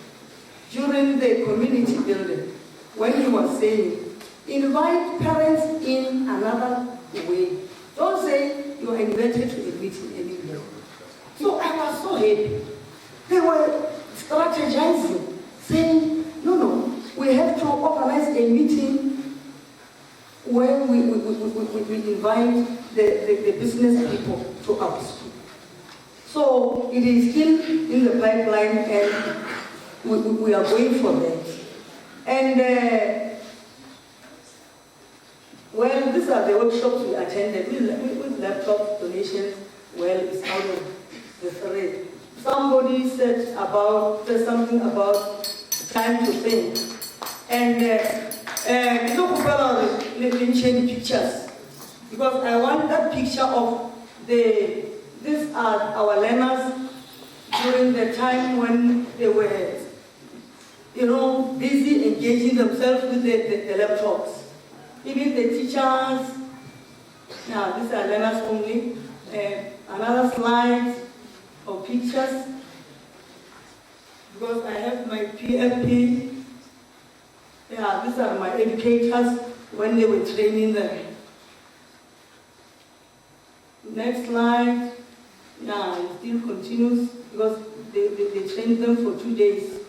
during the community building, when he was saying, invite parents in another way. Don't say you are invited to a meeting anymore. So I was so happy. They were strategizing, saying, no, we have to organize a meeting where we we invite the business people to our school. So it is still in the pipeline, and we are going for that. And well, these are the workshops we attended with laptop donations. Well, it's out of the thread. Somebody said something about time to think. And change pictures, because I want that picture of these are our learners during the time when they were, busy engaging themselves with the laptops. Even the teachers, now these are learners only. Another slide of pictures, because I have my PFP. Yeah, these are my educators when they were training them. Next slide. Yeah, it still continues because they trained them for 2 days.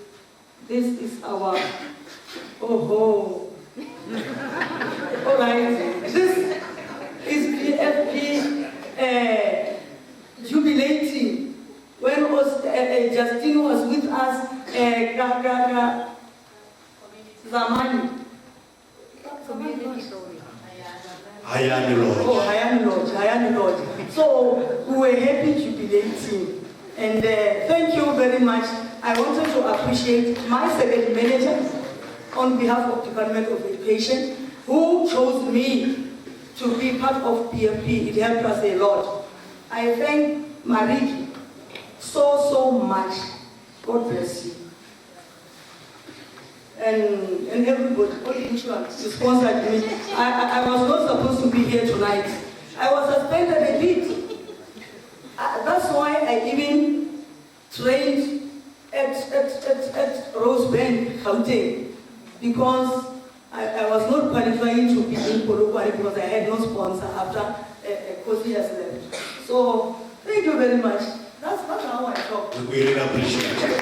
This is our, all right. This is PFP jubilating. When Justine was with us, Zamani. Hayani Lodge. So we were happy jubilating. And thank you very much. I wanted to appreciate my second manager on behalf of Department of Education, who chose me to be part of PFP. It helped us a lot. I thank Mariki so much. God bless you. And everybody, which one sponsored me. I was not supposed to be here tonight. I was suspended a bit. That's why I even trained at Rosebank, Gauteng, because I was not qualifying to be in Polokwane because I had no sponsor after Kosi has left. So thank you very much. That's how I talk. We really appreciate it.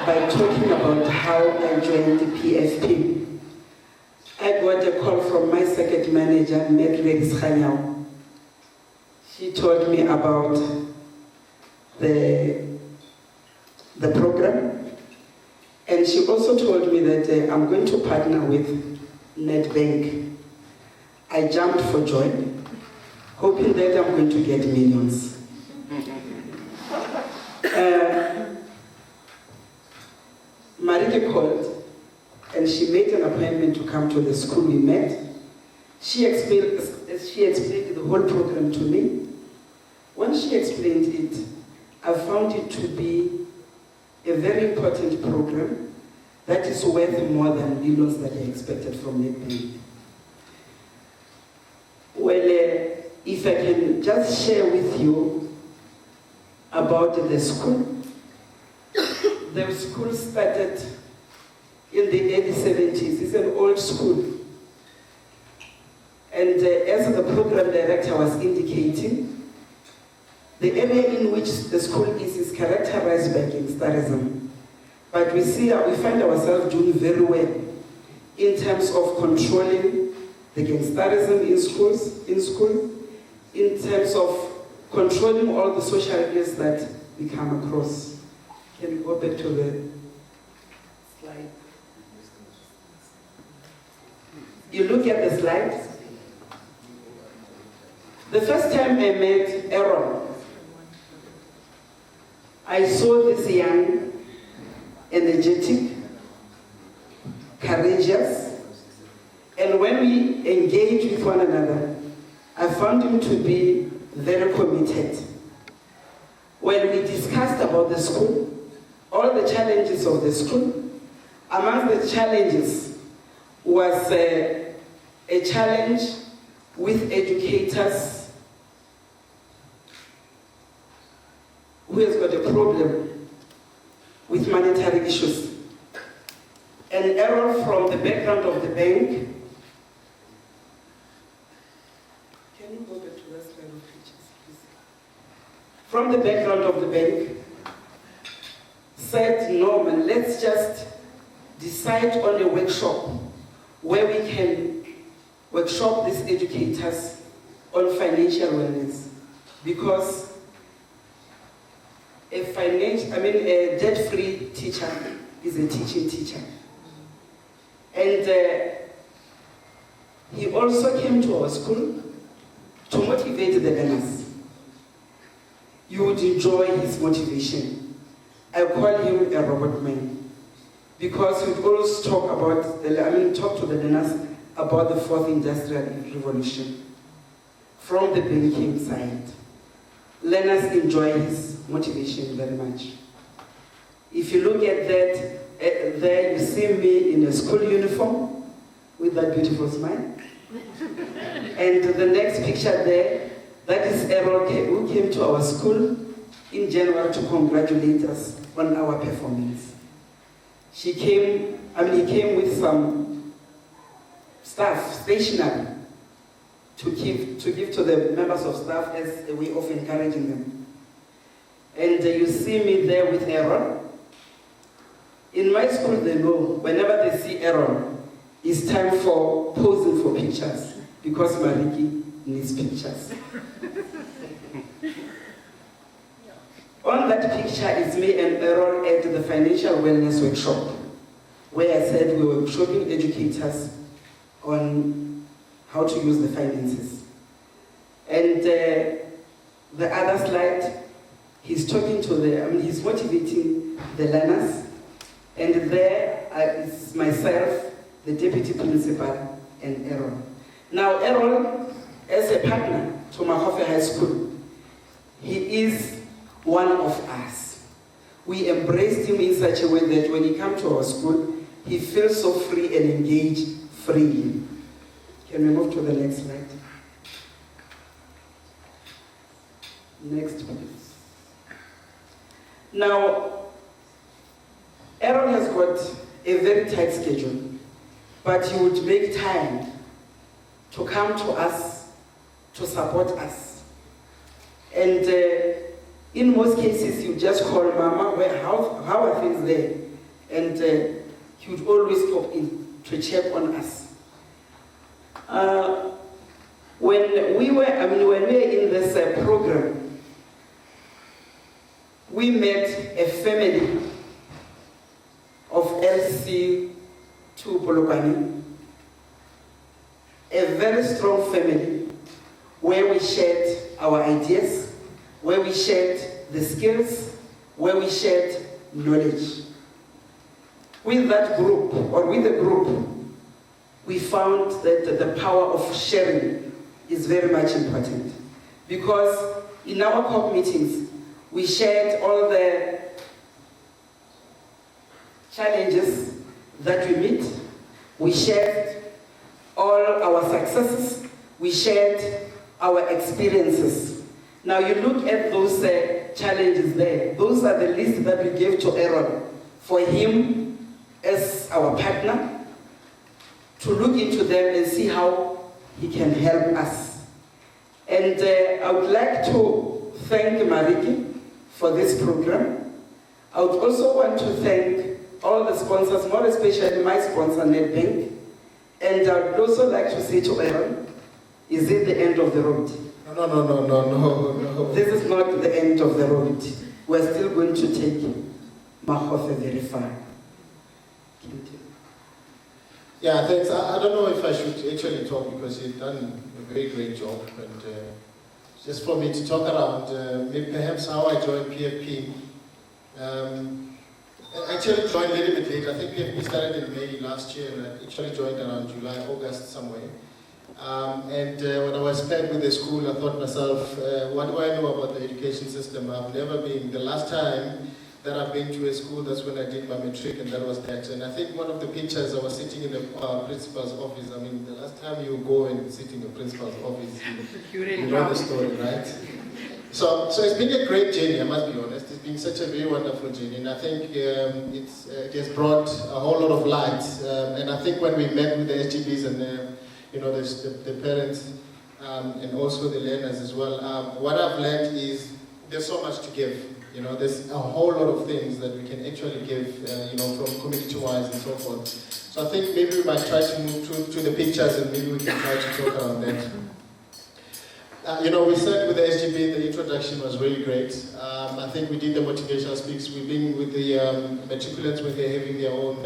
By talking about how I joined the PFP, I got a call from my second manager, Medley Schanyao. She told me about the program, and she also told me that I'm going to partner with Nedbank. I jumped for joy, hoping that I'm going to get millions. Marike called and she made an appointment to come to the school. We met. She explained the whole program to me. When she explained it, I found it to be a very important program that is worth more than millions that I expected from Nedbank. Well, if I can just share with you about the school. The school started in the early 70s. It's an old school. And as the program director was indicating, the area in which the school is characterized by gangsterism. But we find ourselves doing very well in terms of controlling the gangsterism in school, in terms of controlling all the social ills that we come across. Can we go back to the slide? You look at the slide. The first time I met Aaron, I saw this young, energetic, courageous, and when we engaged with one another, I found him to be very committed. When we discussed about the school, all the challenges of the school, among the challenges was a challenge with educators who has got a problem with monetary issues. And Aaron, from the background of the bank, can you go back to that slide of pictures, please? From the background of the bank, said, Norman, let's just decide on a workshop where we can workshop these educators on financial wellness, because a debt-free teacher is a teaching teacher. And he also came to our school to motivate the learners. You would enjoy his motivation. I call him a robot man, because he would always talk to the learners about the 4th Industrial Revolution from the banking side. Learners enjoy his motivation very much. If you look at that, there you see me in a school uniform with that beautiful smile. And the next picture there, that is Errol, who came to our school in January to congratulate us on our performance. He came with some staff, stationery, to give to the members of staff as a way of encouraging them. And you see me there with Errol. In my school, they know whenever they see Errol, it's time for posing for pictures, because Mariki needs pictures. On that picture is me and Errol at the financial wellness workshop, where I said we were workshopping educators on how to use the finances. And the other slide, he's talking to he's motivating the learners. And there is myself, the deputy principal, and Errol. Now Errol, as a partner to Mahofe High School, he is one of us. We embraced him in such a way that when he comes to our school, he feels so free and engaged freely. Can we move to the next slide? Next, please. Now, Aaron has got a very tight schedule, but he would make time to come to us, to support us. And in most cases, you just call Mama, how are things there? And he would always pop in to check on us. When we were in this program, we met a family of LC2 Polokwane, a very strong family, where we shared our ideas, where we shared the skills, where we shared knowledge. With that group, or with the group, we found that the power of sharing is very much important. Because in our COP meetings, we shared all the challenges that we meet. We shared all our successes. We shared our experiences. Now you look at those challenges there. Those are the lists that we gave to Aaron for him as our partner to look into them and see how he can help us. And I would like to thank Mariki for this program. I would also want to thank all the sponsors, more especially my sponsor, Nedbank. And I would also like to say to Aaron, is it the end of the road? No. This is not the end of the road. We're still going to take Mahofe very far. Yeah, thanks. I don't know if I should actually talk, because you've done a very great job. And just for me to talk around, maybe perhaps how I joined PFP. I actually joined a little bit late. I think PFP started in May last year, and I actually joined around July, August somewhere. And when I was paired with the school, I thought myself, what do I know about the education system? I've never been. The last time that I've been to a school, that's when I did my matric, and that was that. And I think one of the pictures, I was sitting in the principal's office. I mean, the last time you go and sit in the principal's office, you know the story, right? So it's been a great journey, I must be honest. It's been such a very wonderful journey, and I think it has brought a whole lot of light. And I think when we met with the SGBs and the parents and also the learners as well, what I've learned is there's so much to give. You know, there's a whole lot of things that we can actually give, you know, from community-wise and so forth. So I think maybe we might try to move to the pictures and maybe we can try to talk around that. You know, we started with the SGB, the introduction was really great. I think we did the motivational speaks. We've been with the matriculants when they're having their own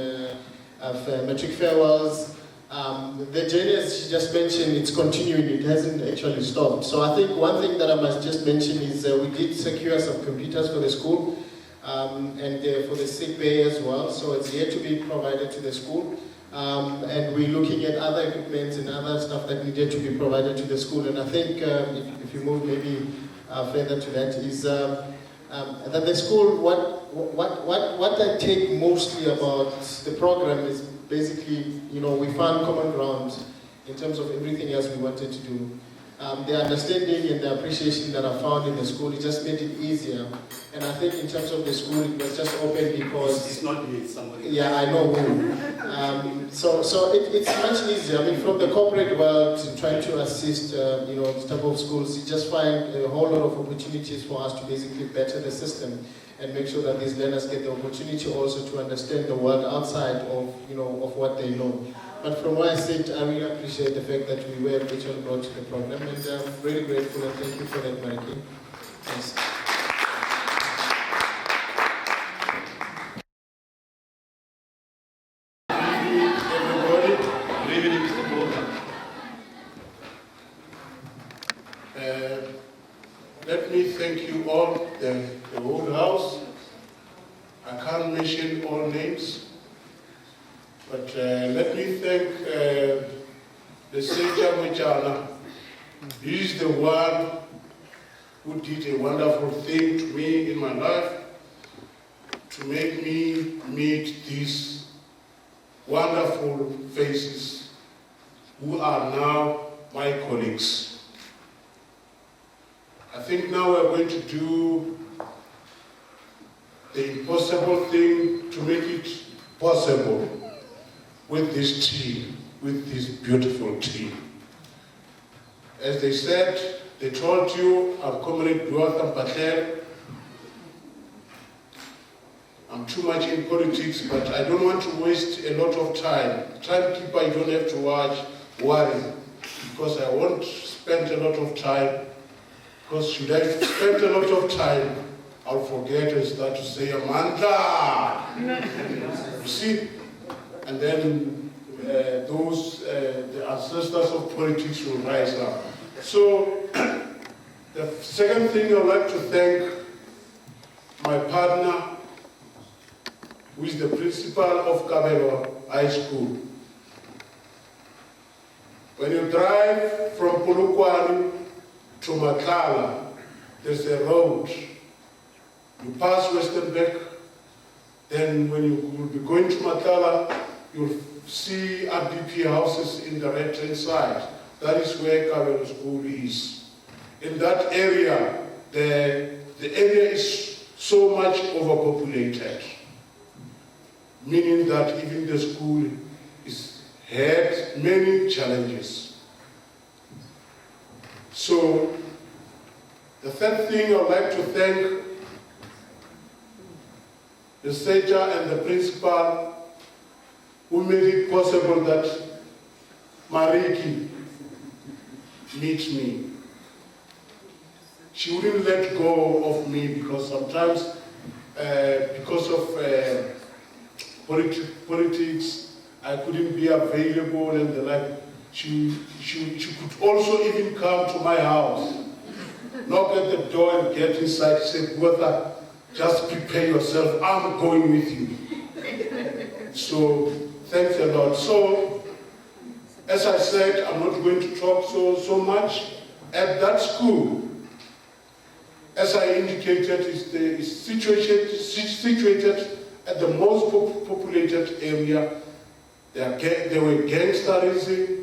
matric farewells. The journey, as she just mentioned, it's continuing, it hasn't actually stopped. So I think one thing that I must just mention is we did secure some computers for the school and for the sick bay as well. So it's yet to be provided to the school. And we're looking at other equipment and other stuff that needed to be provided to the school. And I think if you move maybe further to that is that the school, what I take mostly about the program is basically, you know, we found common ground in terms of everything else we wanted to do. The understanding and the appreciation that I found in the school, it just made it easier. And I think in terms of the school, it was just open because... It's not me, it's somebody. Yeah, I know who. So it's much easier. I mean, from the corporate world, trying to assist, you know, this type of schools, you just find a whole lot of opportunities for us to basically better the system and make sure that these learners get the opportunity also to understand the world outside of, you know, of what they know. But from where I sit, I really appreciate the fact that we were actually brought to the program, and I'm really grateful and thank you for that, Mariki. Thanks. Everybody, good evening to the board. Let me thank you all, the whole house. I can't mention all names. But let me thank the Seja Mujana. He is the one who did a wonderful thing to me in my life to make me meet these wonderful faces who are now my colleagues. I think now we're going to do the impossible thing to make it possible. With this team, with this beautiful team. As they said, they told you, I'm Comrade Duatham Patel. I'm too much in politics, but I don't want to waste a lot of time. Timekeeper, you don't have to worry, because I won't spend a lot of time, because should I spend a lot of time, I'll forget and start to say, Amanda! You see? And then the ancestors of politics will rise up. So, the second thing I'd like to thank my partner, who is the principal of Kabelo High School. When you drive from Polokwane to Makala, there's a road. You pass Westernbeck, then when you will be going to Makala, you'll see RDP houses in the right-hand side. That is where Kabelo School is. In that area, the area is so much overpopulated, meaning that even the school had many challenges. So, the third thing I'd like to thank the Seja and the principal who made it possible that Mariki meet me. She wouldn't let go of me because sometimes, because of politics, I couldn't be available and the like. She could also even come to my house, knock at the door and get inside, say, brother, just prepare yourself, I'm going with you. So, thanks a lot. So, as I said, I'm not going to talk so much. At that school, as I indicated, is situated at the most populated area. There were gangsterism.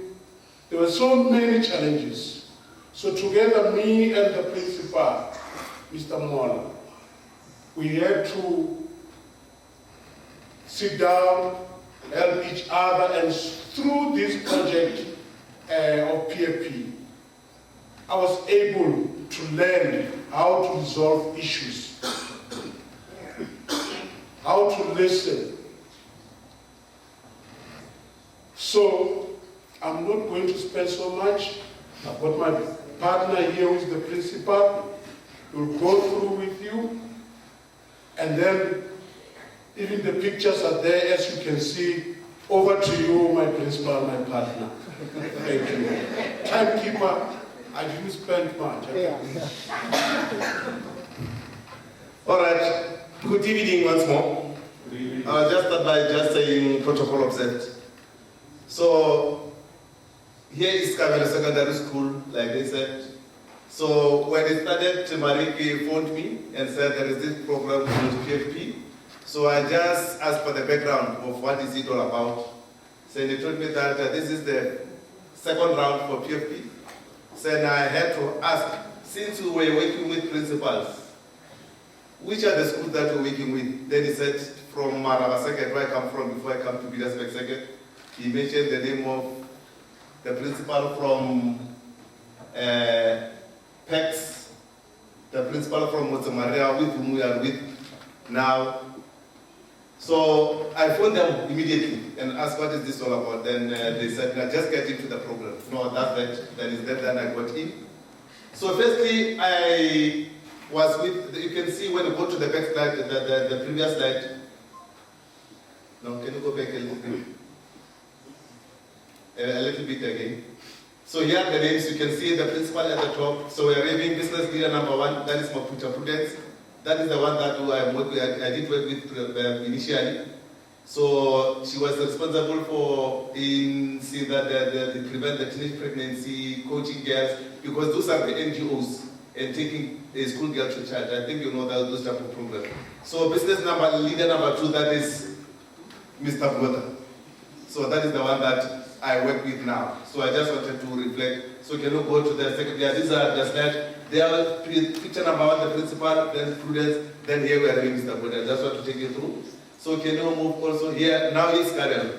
There were so many challenges. So together, me and the principal, Mr. Mola, we had to sit down, help each other, and through this project of PFP, I was able to learn how to resolve issues, how to listen. So, I'm not going to spend so much. I've got my partner here who is the principal. We'll go through with you. And then, even the pictures are there, as you can see. Over to you, my principal, my partner. Thank you. Timekeeper, I didn't spend much. All right. Good evening once more. I'll just start by just saying protocol observed. So, here is Kabelo Secondary School, like they said. So, when it started, Mariki phoned me and said there is this program called PFP. So, I just asked for the background of what is it all about. So, they told me that this is the second round for PFP. So, I had to ask, since we were working with principals, which are the schools that we're working with? Then he said, from Maraba Second, where I come from, before I come to Petersburg Second. He mentioned the name of the principal from PEX, the principal from Motsamaria, with whom we are with now. So I phoned them immediately and asked, what is this all about? Then they said, no, just get into the program. No, that's that. Then is that. Then I got in. So firstly, I was with, you can see when you go to the back slide, the previous slide. No, can you go back a little bit? A little bit again. So here are the names. You can see the principal at the top. So we are having business leader number 1. That is Mapucha Prudence. That is the one that I did work with initially. So she was responsible for seeing that they prevent the teenage pregnancy, coaching girls, because those are the NGOs and taking a school girl to child. I think you know that those type of programs. So business leader number 2, that is Mr. Brother. So that is the one that I work with now. So I just wanted to reflect. So can you go to the second? Yeah, these are the slides. They are picture number 1, the principal, then Prudence, then here we are having Mr. Brother. I just want to take you through. So can you move also here? Now is Karen,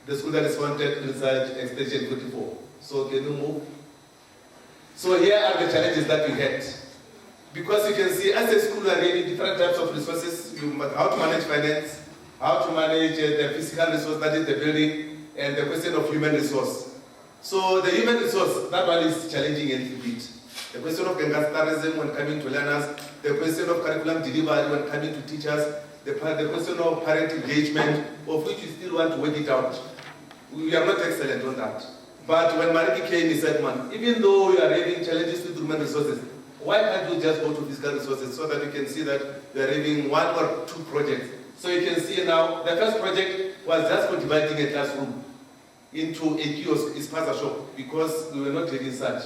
the school that is wanted research extension 44. So can you move? So here are the challenges that we had. Because you can see, as a school, we are having different types of resources. How to manage finance, how to manage the physical resource, that is the building, and the question of human resource. So the human resource, that one is challenging a little bit. The question of gangsterism when coming to learners, the question of curriculum delivery when coming to teachers, the question of parent engagement, of which we still want to work it out. We are not excellent on that. But when Mariki came, he said, man, even though we are having challenges with human resources, why can't you just go to physical resources so that you can see that we are having 1 or 2 projects? So you can see now, the first project was just for dividing a classroom into a kiosk, Ispaza shop, because we were not having such.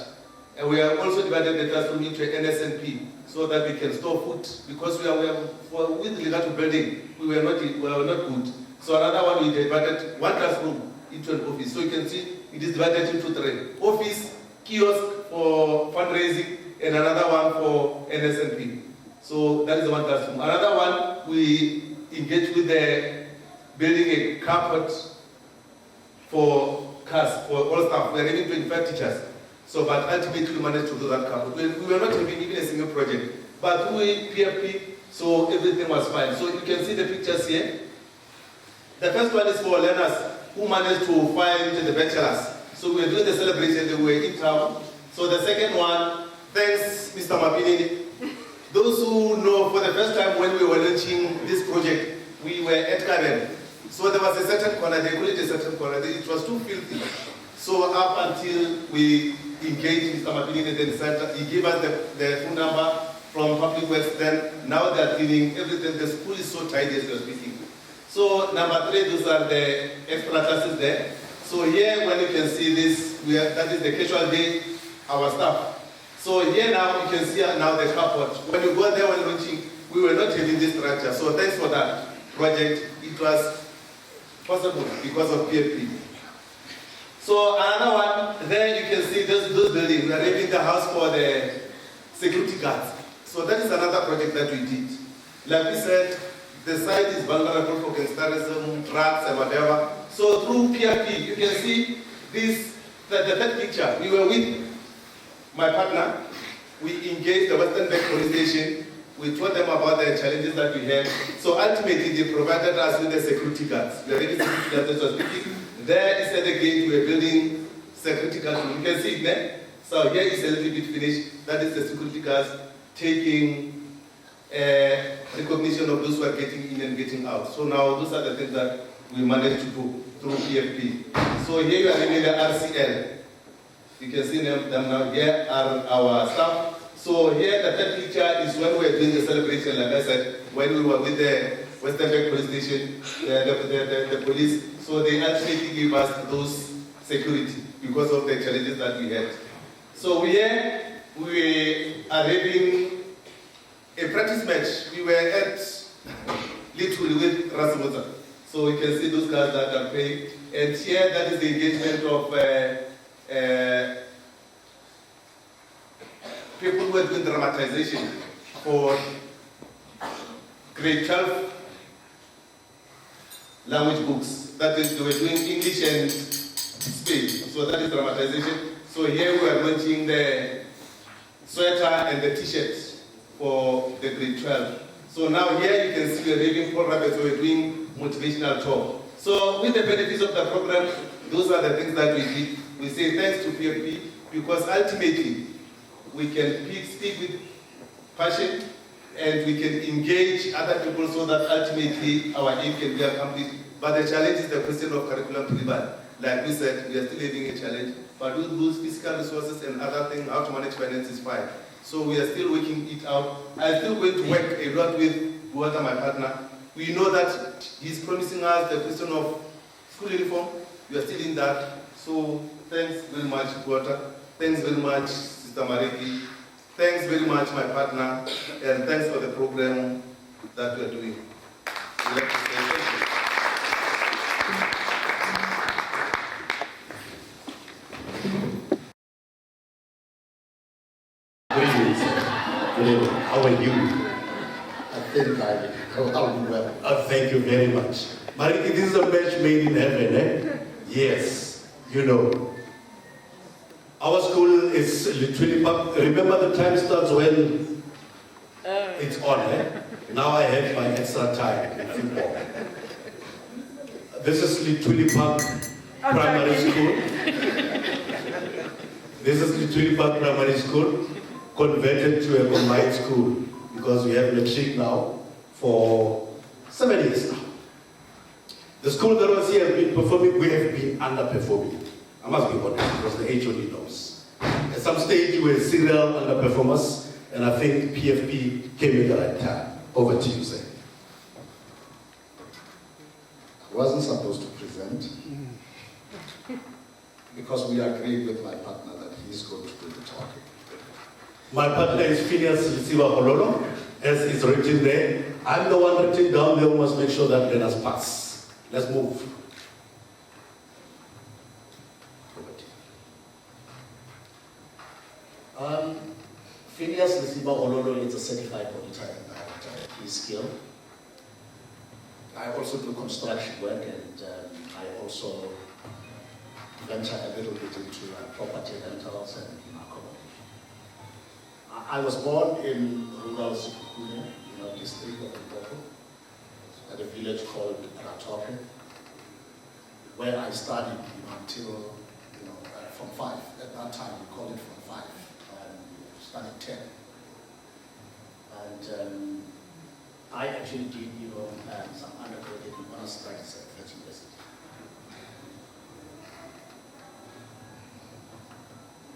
And we have also divided the classroom into an NSNP so that we can store food, because with regard to building, we were not good. So another one, we divided 1 classroom into an office. So you can see it is divided into 3. Office, kiosk for fundraising, and another one for NSNP. So that is the 1 classroom. Another one, we engaged with the building a carpet for cars, for all staff. We are having 25 teachers. So, but ultimately we managed to do that carpet. We were not having even a single project. But we PFP, so everything was fine. So you can see the pictures here. The first one is for learners who managed to find the bachelors. So we were doing the celebration, they were in town. So the second one, thanks Mr. Mapini. Those who know, for the first time when we were launching this project, we were at Karen. So there was a certain corner, they call it a certain corner, it was too filthy. So up until we engaged Mr. Mapini, he gave us the phone number from Public Works, then now they are cleaning everything. The school is so tidy as we are speaking. So number 3, those are the extra classes there. So here, when you can see this, that is the casual day, our staff. So here now, you can see now the carport. When you go there when launching, we were not having this structure. So thanks for that project. It was possible because of PFP. So another one, there you can see those buildings. We are having the house for the security guards. So that is another project that we did. Like we said, the site is vulnerable for gangsterism, drugs, and whatever. So through PRP, you can see this, the third picture. We were with my partner, we engaged the Western Bank Police Station. We told them about the challenges that we had. So ultimately, they provided us with the security guards. We already security guards that was speaking. There is at the gate, we are building security guards. You can see it there. So here is a little bit finished. That is the security guards taking recognition of those who are getting in and getting out. So now those are the things that we managed to do through PFP. So here you are in the RCL. You can see them now. Here are our staff. So here the third picture is when we were doing the celebration, like I said, when we were with the Western Bank Police Station, the police. So they actually gave us those security because of the challenges that we had. So here we are having a practice match. We were at Little with Rasmussen. So you can see those guys that are playing. And here that is the engagement of people who are doing dramatization for grade 12 language books. That is, they were doing English and Spanish. So that is dramatization. So here we are launching the sweater and the t-shirts for the grade 12. So now here you can see we are having Paul Rabbits, we're doing motivational talk. So with the benefits of the program, those are the things that we did. We say thanks to PFP because ultimately we can speak with passion and we can engage other people so that ultimately our aim can be accomplished. But the challenge is the question of curriculum delivery. Like we said, we are still having a challenge. But with those physical resources and other things, how to manage finance is fine. So we are still working it out. I'm still going to work a lot with Buata, my partner. We know that he's promising us the question of school uniform. We are still in that. So thanks very much, Buata. Thanks very much, Sister Mariki. Thanks very much, my partner. And thanks for the program that we are doing. We'd like to say thank you. Good evening. How are you? I think I'll do well. Thank you very much. Mariki, this is a match made in heaven, eh? Yes, you know. Our school is literally, remember the time starts when it's on, eh? Now I have my extra time in football. This is Lituli Park Primary School. This is Lituli Park Primary School, converted to a combined school because we have matric now for 7 years now. The school that was here has been performing, we have been underperforming. I must be honest because the HOD knows. At some stage we were serial underperformers and I think PFP came at the right time. Over to you, sir. I wasn't supposed to present because we agreed with my partner that he's going to do the talking. My partner is Phineas Lisiwa Hololo, as is written there. I'm the one written down there who must make sure that learners pass. Let's move. Phineas Lisiwa Hololo is a certified auditor at his skill. I also do construction work and I also venture a little bit into property rentals and accommodation. I was born in rural Sikukune, district of Limpopo, at a village called Ratope, where I studied until from 5. At that time we called it from 5. Studied 10. And I actually did some undergraduate and honors studies at Fletcher University.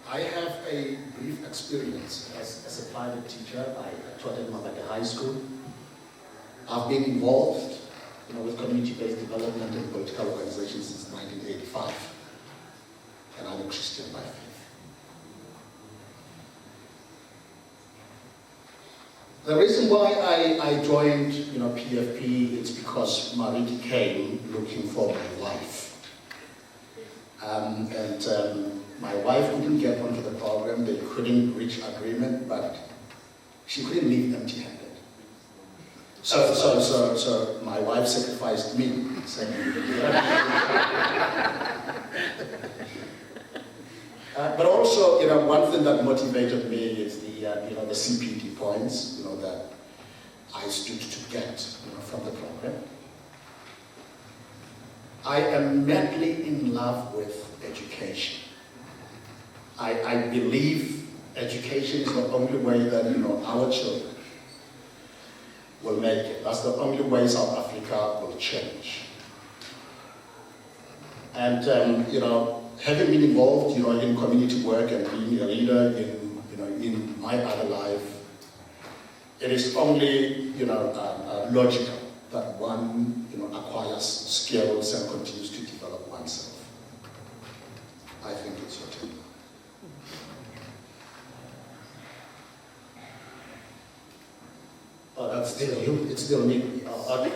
I have a brief experience as a private teacher. I taught at Mabaka High School. I've been involved with community-based development and political organizations since 1985. And I'm a Christian by faith. The reason why I joined PFP is because Mariki came looking for my wife. My wife couldn't get onto the program, they couldn't reach agreement, but she couldn't leave empty-handed. So my wife sacrificed me, saying, But also, one thing that motivated me is the CPD points, that I stood to get, from the program. I am madly in love with education. I believe education is the only way that, our children will make it. That's the only way South Africa will change. And, having been involved, in community work and being a leader in my other life, it is only, logical that one, acquires skills and continues to develop oneself. I think it's your turn. Oh, that's still you. It's still me. Okay.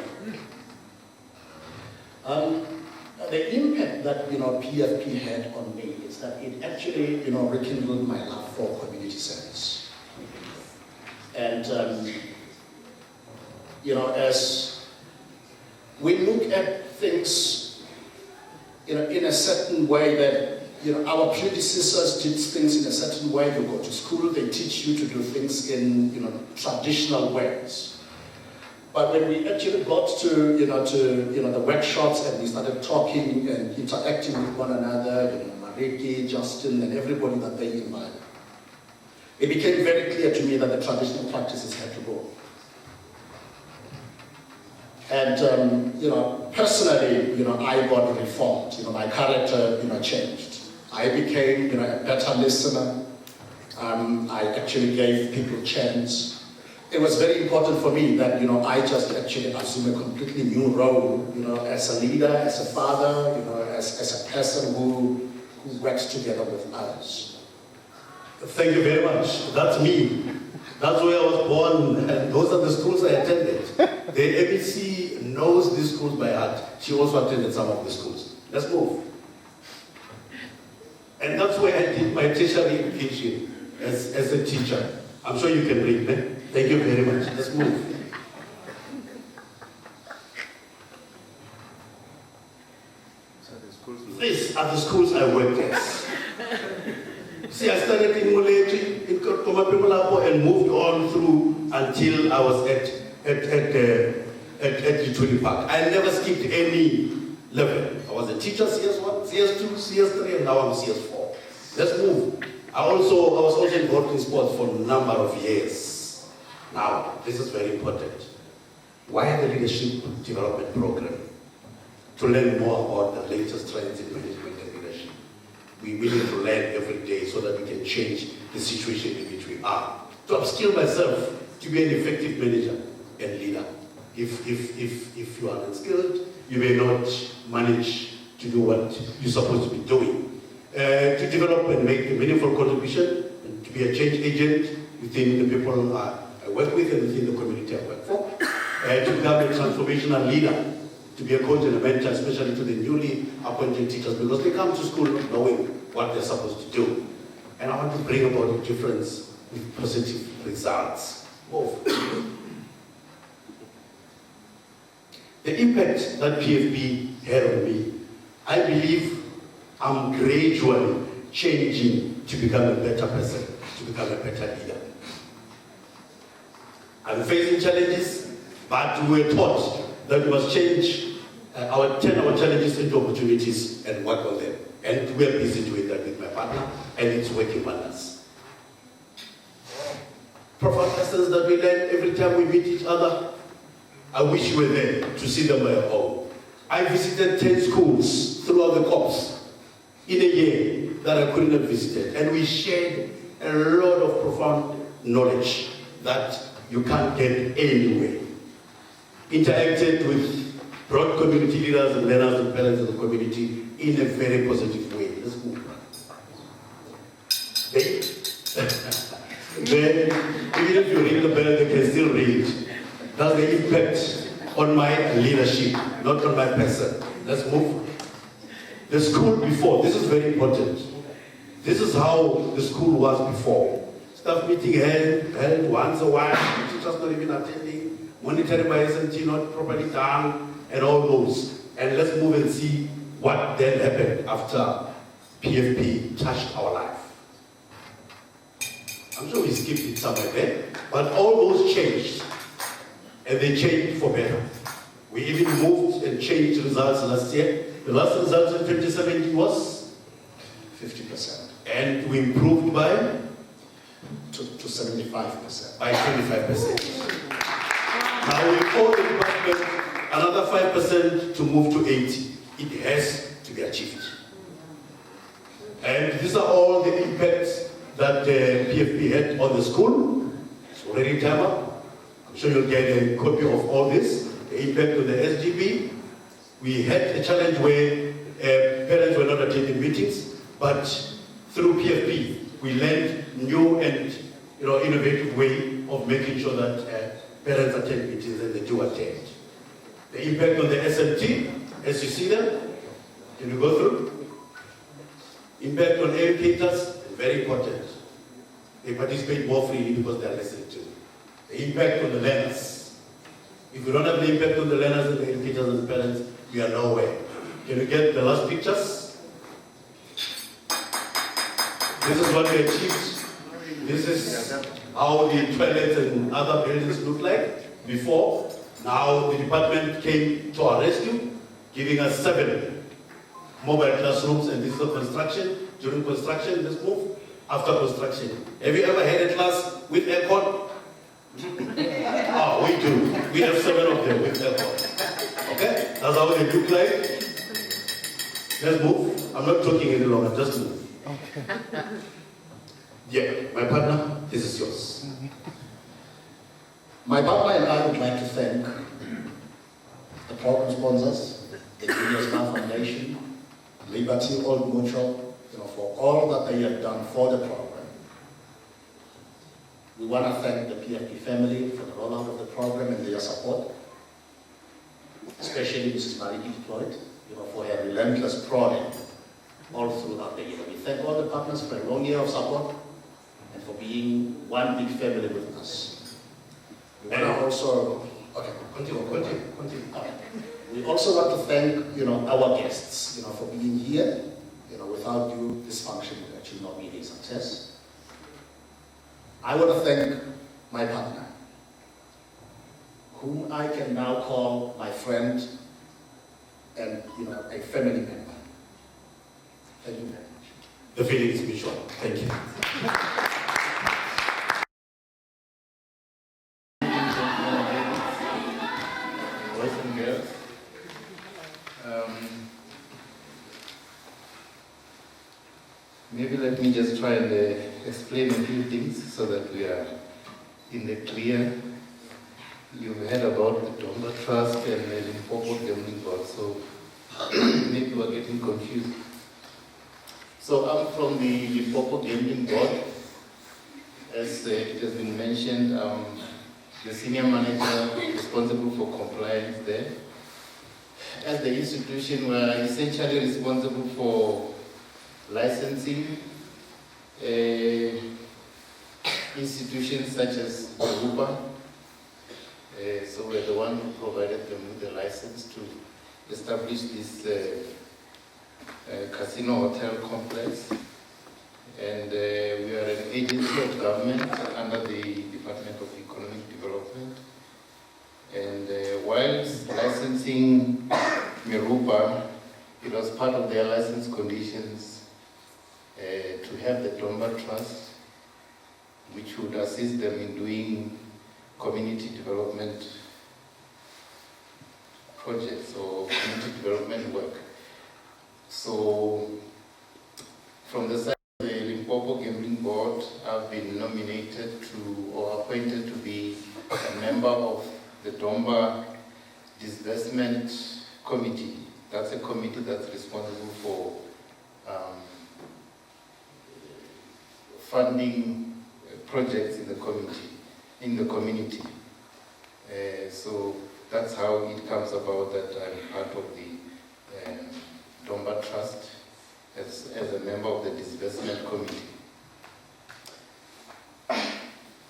The impact that PFP had on me is that it actually rekindled my love for community service. And as we look at things in a certain way that our predecessors did things in a certain way. You go to school, they teach you to do things in traditional ways. But when we actually got to the workshops and we started talking and interacting with one another, Mariki, Justin, and everybody that they invited, it became very clear to me that the traditional practices had to go. And personally, I got reformed. My character, changed. I became, a better listener. I actually gave people a chance. It was very important for me that, I just actually assume a completely new role, as a leader, as a father, as a person who works together with others. Thank you very much. That's me. That's where I was born, and those are the schools I attended. The ABC knows these schools by heart. She also attended some of the schools. Let's move. And that's where I did my tertiary education as a teacher. I'm sure you can read, man. Thank you very much. Let's move. These are the schools I worked at. See, I started in Moleti, in Komapimolapo, and moved on through until I was at G20 Park. I never skipped any level. I was a teacher, CS1, CS2, CS3, and now I'm CS4. Let's move. I was also involved in sports for a number of years. Now, this is very important. Why the leadership development program? To learn more about the latest trends in management and leadership. We need to learn every day so that we can change the situation in which we are. To upskill myself to be an effective manager and leader. If you are unskilled, you may not manage to do what you're supposed to be doing. To develop and make a meaningful contribution, and to be a change agent within the people I work with and within the community I work for. To become a transformational leader, to be a coach and a mentor, especially to the newly appointed teachers, because they come to school not knowing what they're supposed to do. And I want to bring about a difference with positive results. Move. The impact that PFP had on me, I believe I'm gradually changing to become a better person, to become a better leader. I'm facing challenges, but we were taught that we must change turn our challenges into opportunities and work on them. And we're busy doing that with my partner, and it's working wonders. Profound lessons that we learn every time we meet each other. I wish you were there to see them by your own. I visited 10 schools throughout the corps in a year that I couldn't have visited. And we shared a lot of profound knowledge that you can't get anywhere. Interacted with broad community leaders and learners and parents of the community in a very positive way. Let's move. Then, even if you ring the bell, they can still read. That's the impact on my leadership, not on my person. Let's move. The school before, this is very important. This is how the school was before. Staff meeting held once a while, teachers not even attending, monitoring by SMT not properly done, and all those. And let's move and see what then happened after PFP touched our life. I'm sure we skipped it somewhere there, but all those changed, and they changed for better. We even moved and changed results last year. The last result in 2017 was 50%. And we improved by? To 75%. By 25%. Now we owe the department another 5% to move to 80. It has to be achieved. And these are all the impacts that PFP had on the school. It's already time up. I'm sure you'll get a copy of all this. The impact on the SGB. We had a challenge where parents were not attending meetings, but through PFP, we learned new and innovative way of making sure that parents attend meetings and they do attend. The impact on the SMT, as you see them, can you go through? Impact on educators, very important. They participate more freely because they are listened to. The impact on the learners. If we don't have the impact on the learners and the educators and the parents, we are nowhere. Can you get the last pictures? This is what we achieved. This is how the toilets and other buildings look like before. Now the department came to our rescue, giving us 7 mobile classrooms, and this is a construction. During construction, this move. After construction. Have you ever had a class with aircon? Oh, we do. We have 7 of them with aircon. Okay? That's how they look like. Let's move. I'm not talking any longer, just move. Yeah, my partner, this is yours. My partner and I would like to thank the program sponsors, the Junior Star Foundation, Liberty Old Mutual, for all that they have done for the program. We want to thank the PFP family for the rollout of the program and their support, especially Mrs. Mariki deployed, for her relentless prodding all throughout the year. We thank all the partners for a long year of support and for being one big family with us. We want to also, continue. Okay. We also want to thank, our guests, for being here. Without you, this function would actually not be a success. I want to thank my partner, whom I can now call my friend and, a family member. Thank you very much. The feeling is mutual. Thank you. Boys and girls. Maybe let me just try and explain a few things so that we are in the clear. You've heard about the Donga Trust and the Limpopo Gambling Board, so maybe we're getting confused. So I'm from the Limpopo Gambling Board. As it has been mentioned, I'm the senior manager responsible for compliance there. As the institution, we're essentially responsible for licensing institutions such as Uber. So we're the one who provided them with the license to establish this casino hotel complex. And we are an agency of government under the Department of Economic Development. And whilst licensing Mirupa, it was part of their license conditions to have the Domba Trust, which would assist them in doing community development projects or community development work. So, from the side of the Limpopo Gambling Board, I've been nominated to or appointed to be a member of the Domba Disbursement Committee. That's a committee that's responsible for funding projects in the community. So that's how it comes about that I'm part of the Domba Trust as a member of the Disbursement Committee.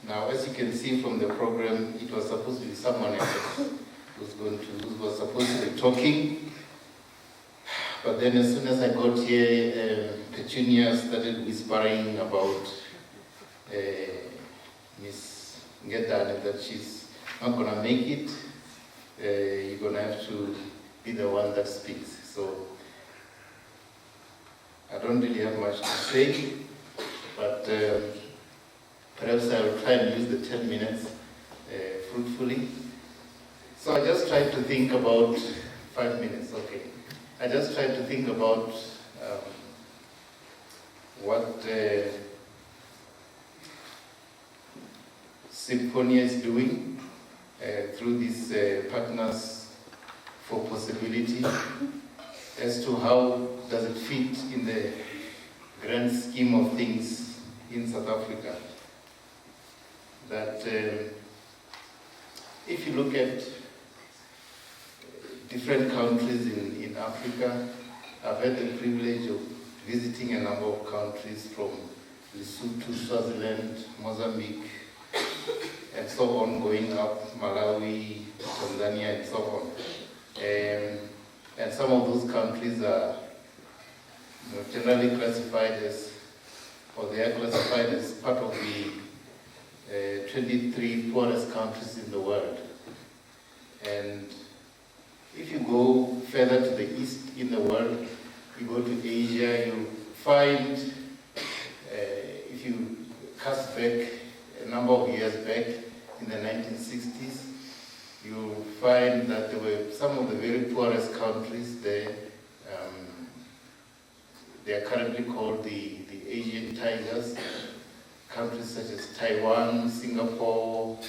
Now, as you can see from the program, it was supposed to be someone else who was supposed to be talking, But then as soon as I got here, Petunia started whispering about Miss Ngedane, that she's not going to make it. You're going to have to be the one that speaks. So I don't really have much to say, but perhaps I will try and use the 10 minutes fruitfully. So I just tried to think about 5 minutes, okay. I just tried to think about what Symphonia is doing through these partners for possibility, as to how does it fit in the grand scheme of things in South Africa. That if you look at different countries in Africa, I've had the privilege of visiting a number of countries from Lesotho, Swaziland, Mozambique, and so on, going up, Malawi, Tanzania, and so on. And some of those countries are generally classified as, or they are classified as part of the 23 poorest countries in the world. And if you go further to the east in the world, you go to Asia, you find, if you cast back a number of years back in the 1960s, you find that there were some of the very poorest countries there. They are currently called the Asian Tigers. Countries such as Taiwan, Singapore,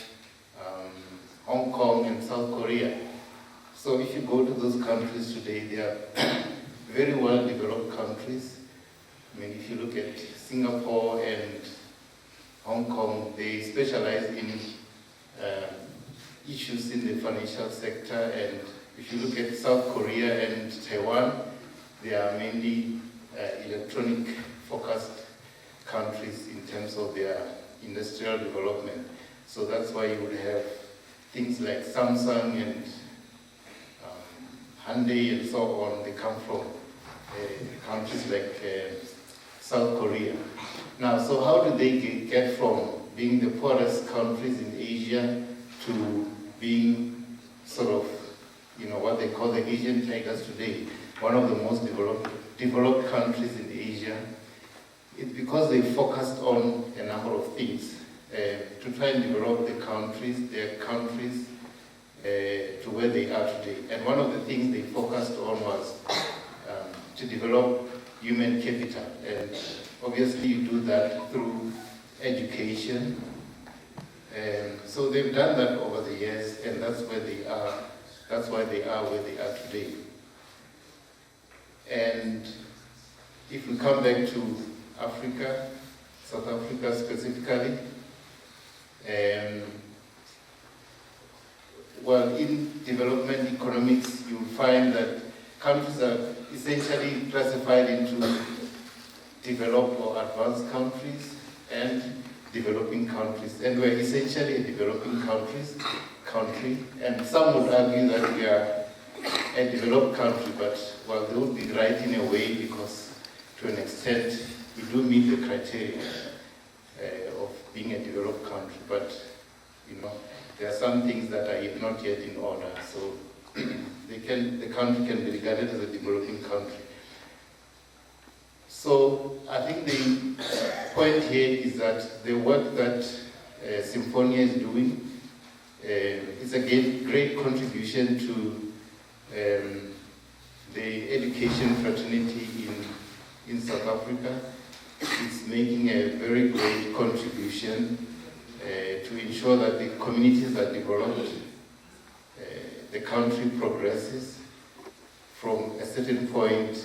Hong Kong, and South Korea. So if you go to those countries today, they are very well developed countries. I mean, if you look at Singapore and Hong Kong, they specialize in issues in the financial sector, and if you look at South Korea and Taiwan, they are mainly electronic focused countries in terms of their industrial development. So that's why you would have things like Samsung and Hyundai and so on. They come from countries like South Korea. Now, so how do they get from being the poorest countries in Asia to being sort of, what they call the Asian Tigers today, one of the most developed countries in Asia? It's because they focused on a number of things to try and develop their countries to where they are today. And one of the things they focused on was to develop human capital. And obviously you do that through education. So they've done that over the years, and that's where they are. That's why they are where they are today. And if we come back to Africa, South Africa specifically, well, in development economics, you will find that countries are essentially classified into developed or advanced countries and developing countries. And we're essentially a developing country, and some would argue that we are a developed country, but, well, they would be right in a way, because to an extent we do meet the criteria of being a developed country, but there are some things that are not yet in order, so the country can be regarded as a developing country. So I think the point here is that the work that Symphonia is doing is a great contribution to the education fraternity in South Africa. It's making a very great contribution to ensure that the communities are developed, the country progresses from a certain point,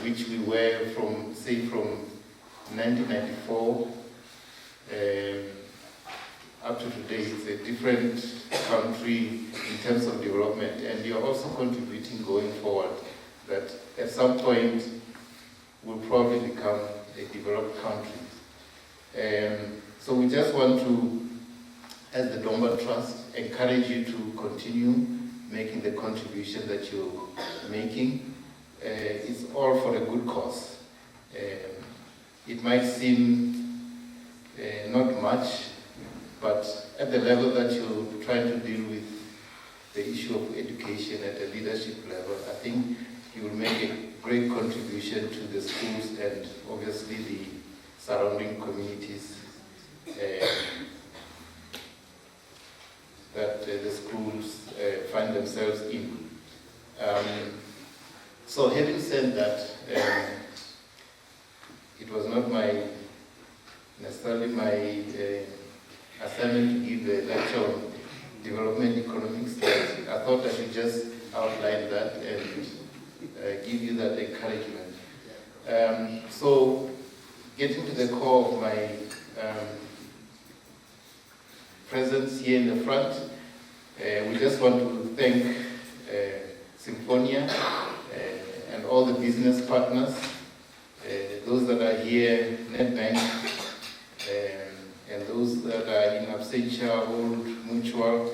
which we were from, say, from 1994 up to today. It's a different country in terms of development, and you're also contributing going forward that at some point will probably become a developed country. So we just want to, as the Domba Trust, encourage you to continue making the contribution that you're making. is all for a good cause. It might seem not much, but at the level that you're trying to deal with the issue of education at a leadership level, I think you will make a great contribution to the schools and obviously the surrounding communities that the schools find themselves in. So having said that, it was not necessarily my assignment to give a lecture on development economics, but I thought I should just outline that and give you that encouragement. So getting to the core of my presence here in the front, we just want to thank Symphonia and all the business partners, those that are here, NetBank, and those that are in absentia, Old Mutual.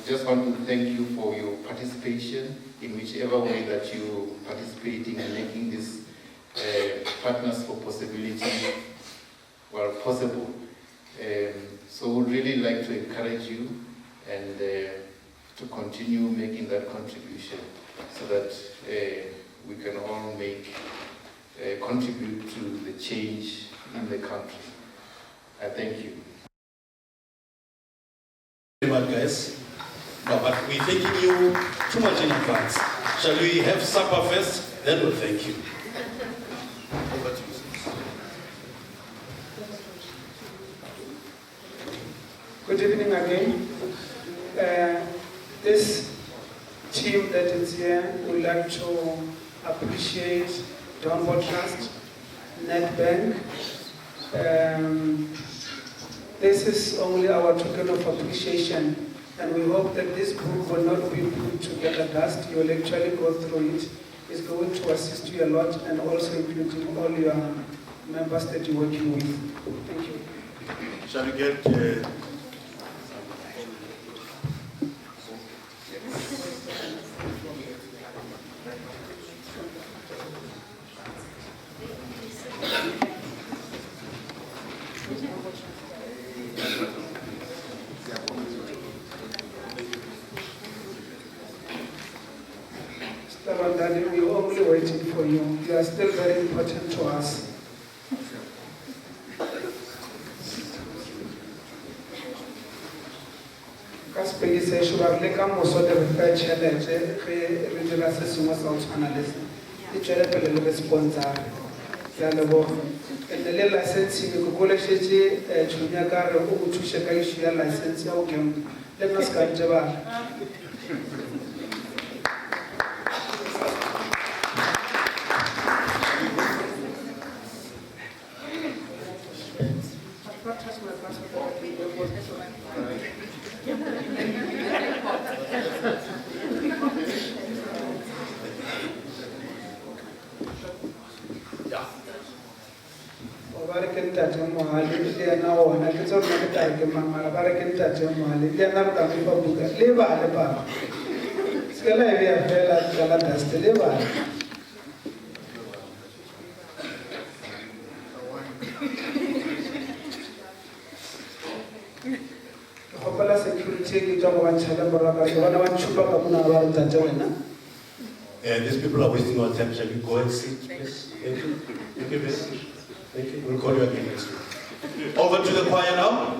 Just want to thank you for your participation in whichever way that you're participating and making this Partners for Possibility possible. So we'd really like to encourage you and to continue making that contribution so that we can all contribute to the change in the country. I thank you. Very much, guys. No, but we're thanking you too much in advance. Shall we have supper first? Then we'll thank you. Over to you. Good evening again. This team that is here would like to appreciate Downward Trust, NetBank. This is only our token of appreciation, and we hope that this book will not be put together dust. You will actually go through it. It's going to assist you a lot, and also including all your members that you're working with. Thank you. Shall we get... We're only waiting for you. You are still very important to us. Kasipegi se shuba le ka moso de re challenge re dira se sengwe sa o tshwana le se. E tswele pele le sponsor. Ya lebo. And le license go go le shetse tšhonya ka re o go thushe ka issue ya license ya o game. Le ka ska nteba. These people are wasting our time. Shall we go and sit, please? Thank you. Thank you very much. Thank you. We'll call you again next week. Over to the choir now.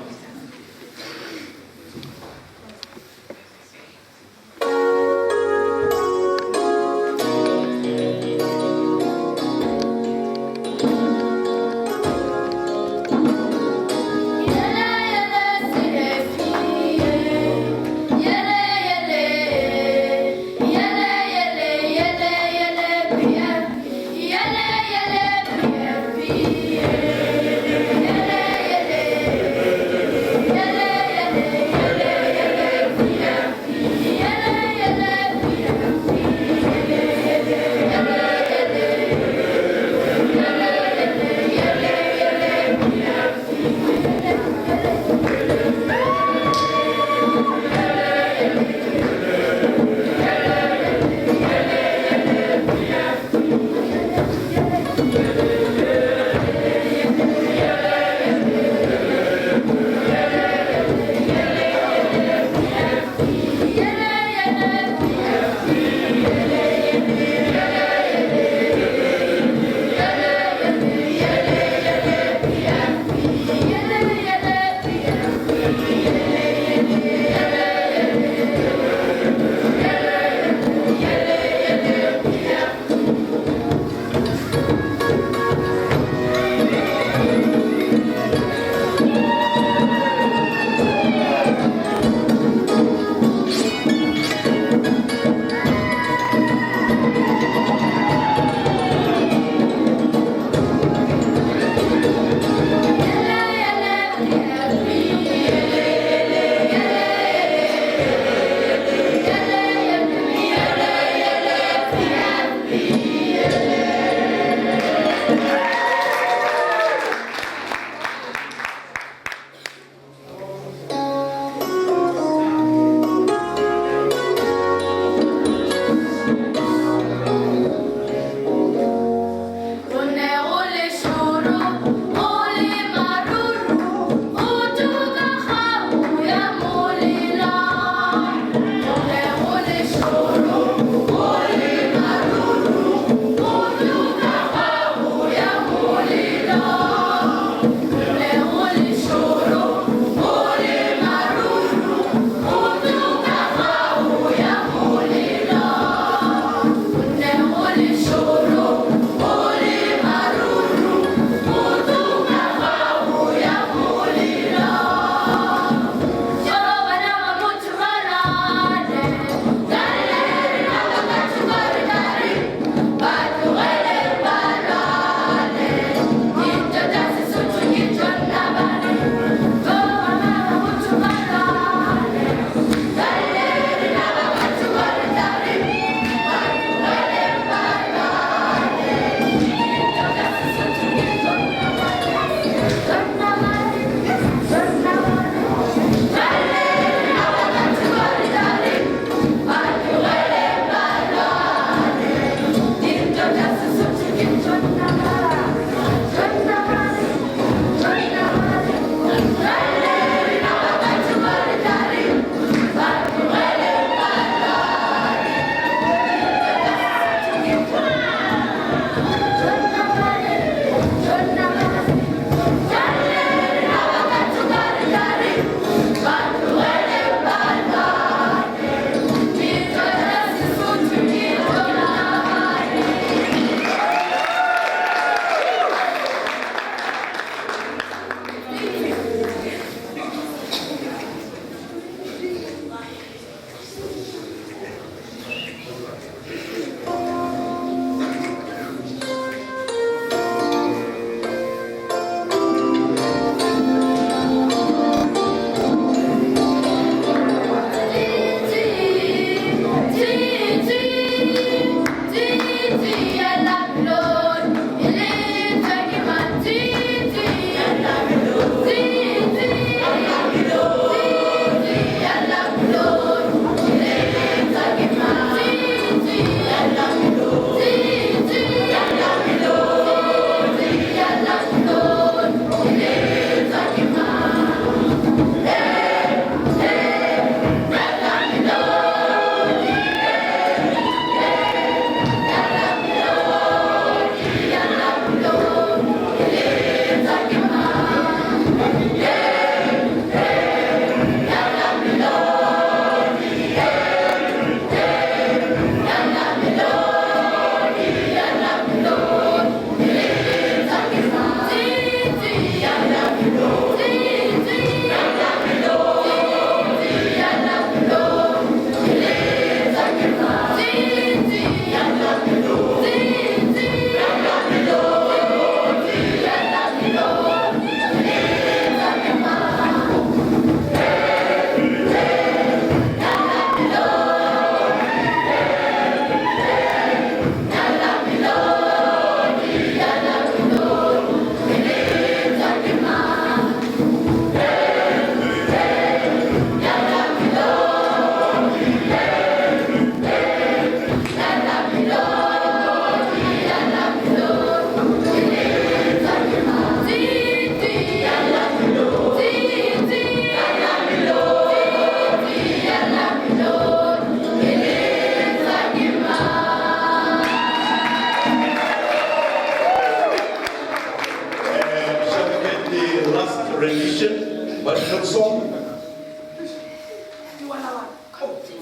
rendition, but not song.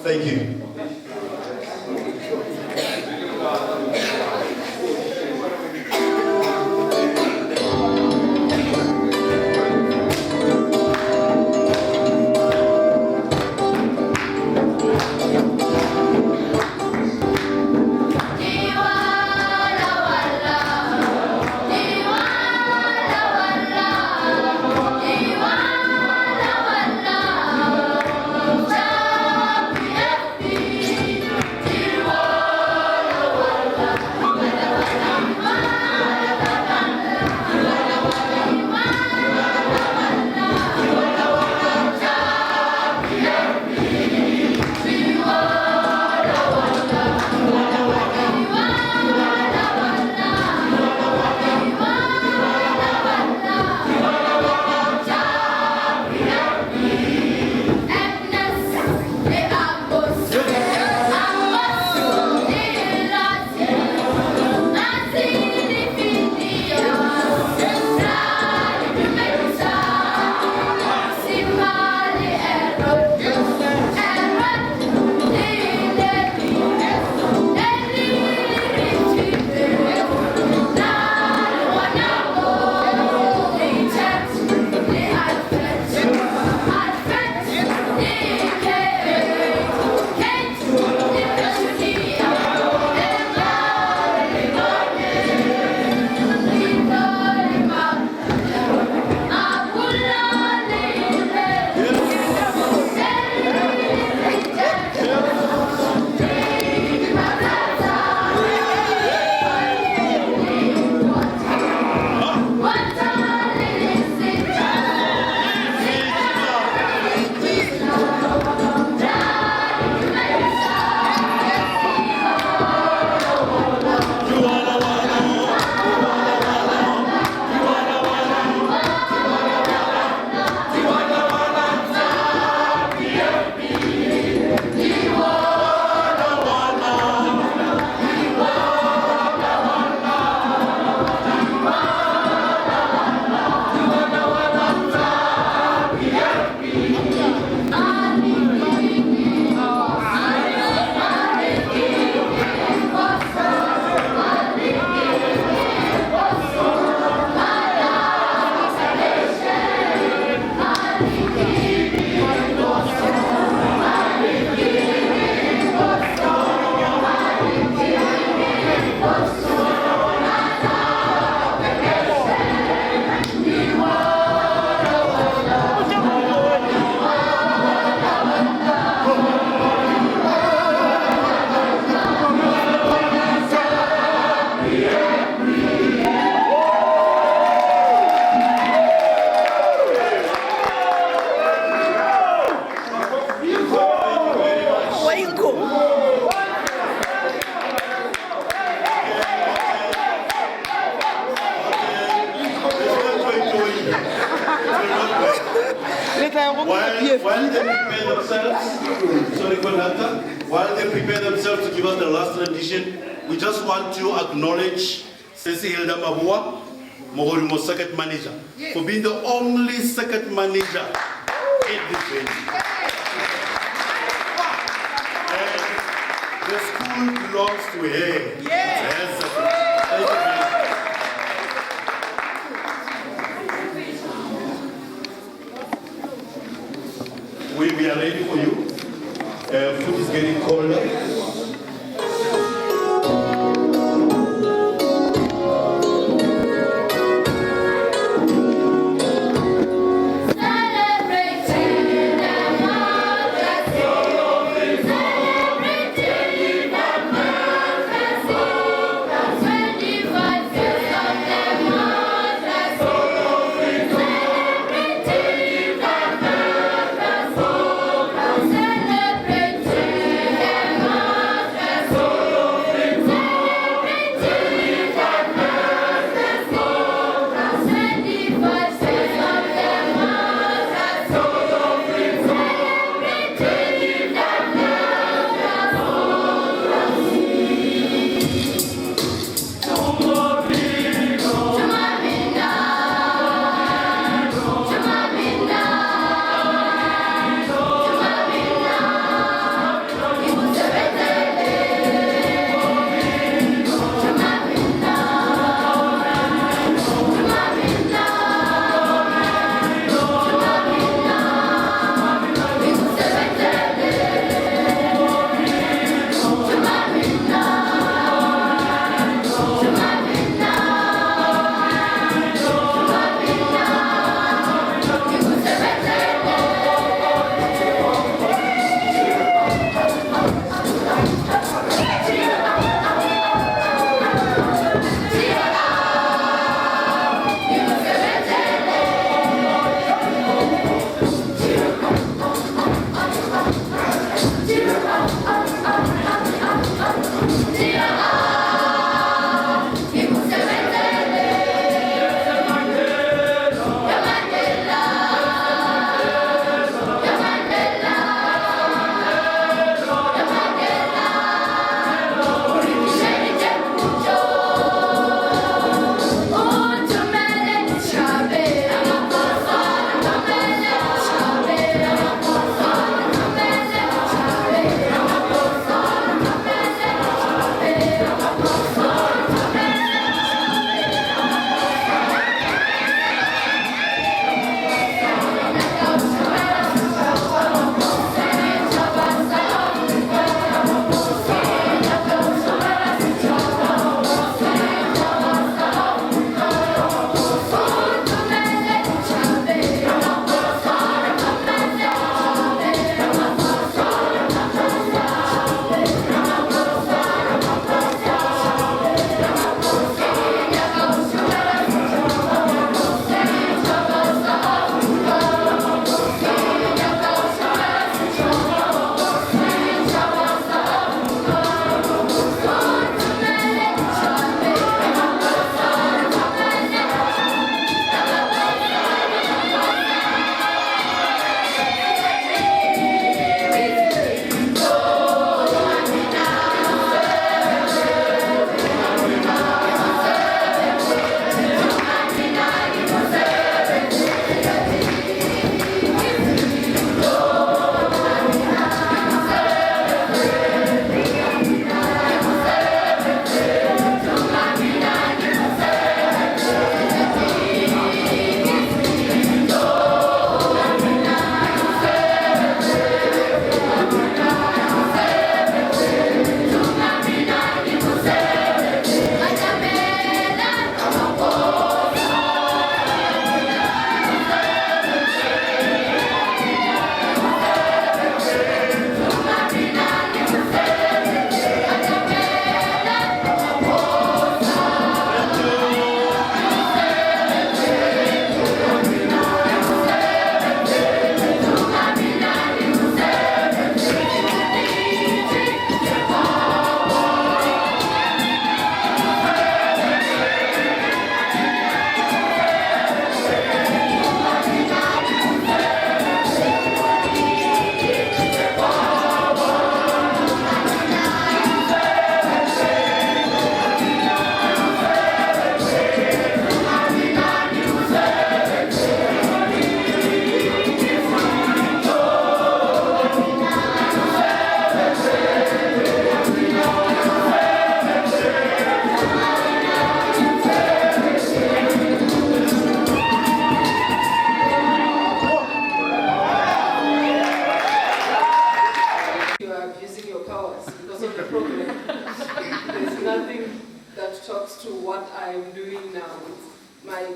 Thank you. While they prepare themselves to give us the last rendition, we just want to acknowledge Sesi Hilda Mabua, Mogorimo circuit manager, for being the only circuit manager in this venue. And the school belongs to her. Yes. Thank you very much. We are ready for you. Food is getting colder. Celebrate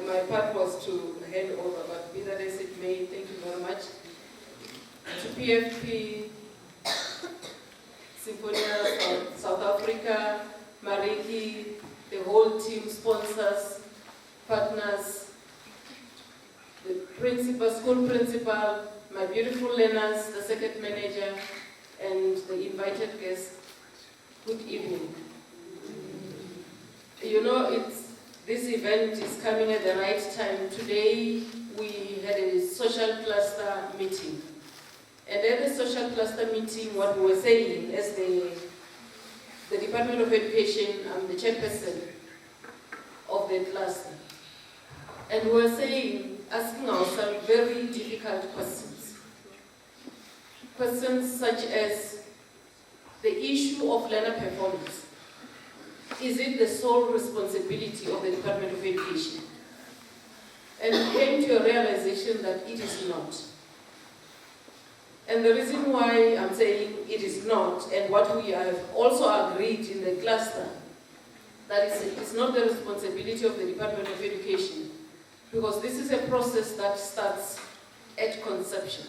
my part was to hand over, but be that as it may, thank you very much. To PFP, Symphonia South Africa, Mariki, the whole team, sponsors, partners, the principal, school principal, my beautiful learners, the circuit manager, and the invited guests, good evening. You know, this event is coming at the right time. Today, we had a social cluster meeting. And at the social cluster meeting, what we were saying, as the Department of Education, I'm the chairperson of the cluster. And we were saying, asking ourselves very difficult questions. Questions such as the issue of learner performance. Is it the sole responsibility of the Department of Education? And we came to a realization that it is not. And the reason why I'm saying it is not, and what we have also agreed in the cluster, that it's not the responsibility of the Department of Education, because this is a process that starts at conception.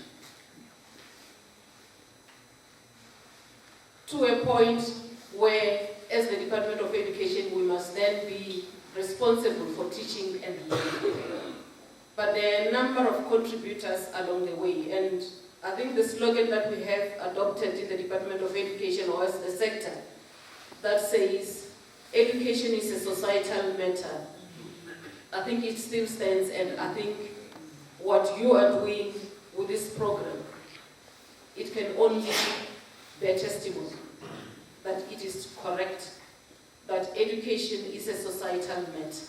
To a point where, as the Department of Education, we must then be responsible for teaching and learning. But there are a number of contributors along the way, and I think the slogan that we have adopted in the Department of Education, or as the sector, that says, education is a societal matter. I think it still stands, and I think what you are doing with this program, it can only bear testimony that it is correct, that education is a societal matter.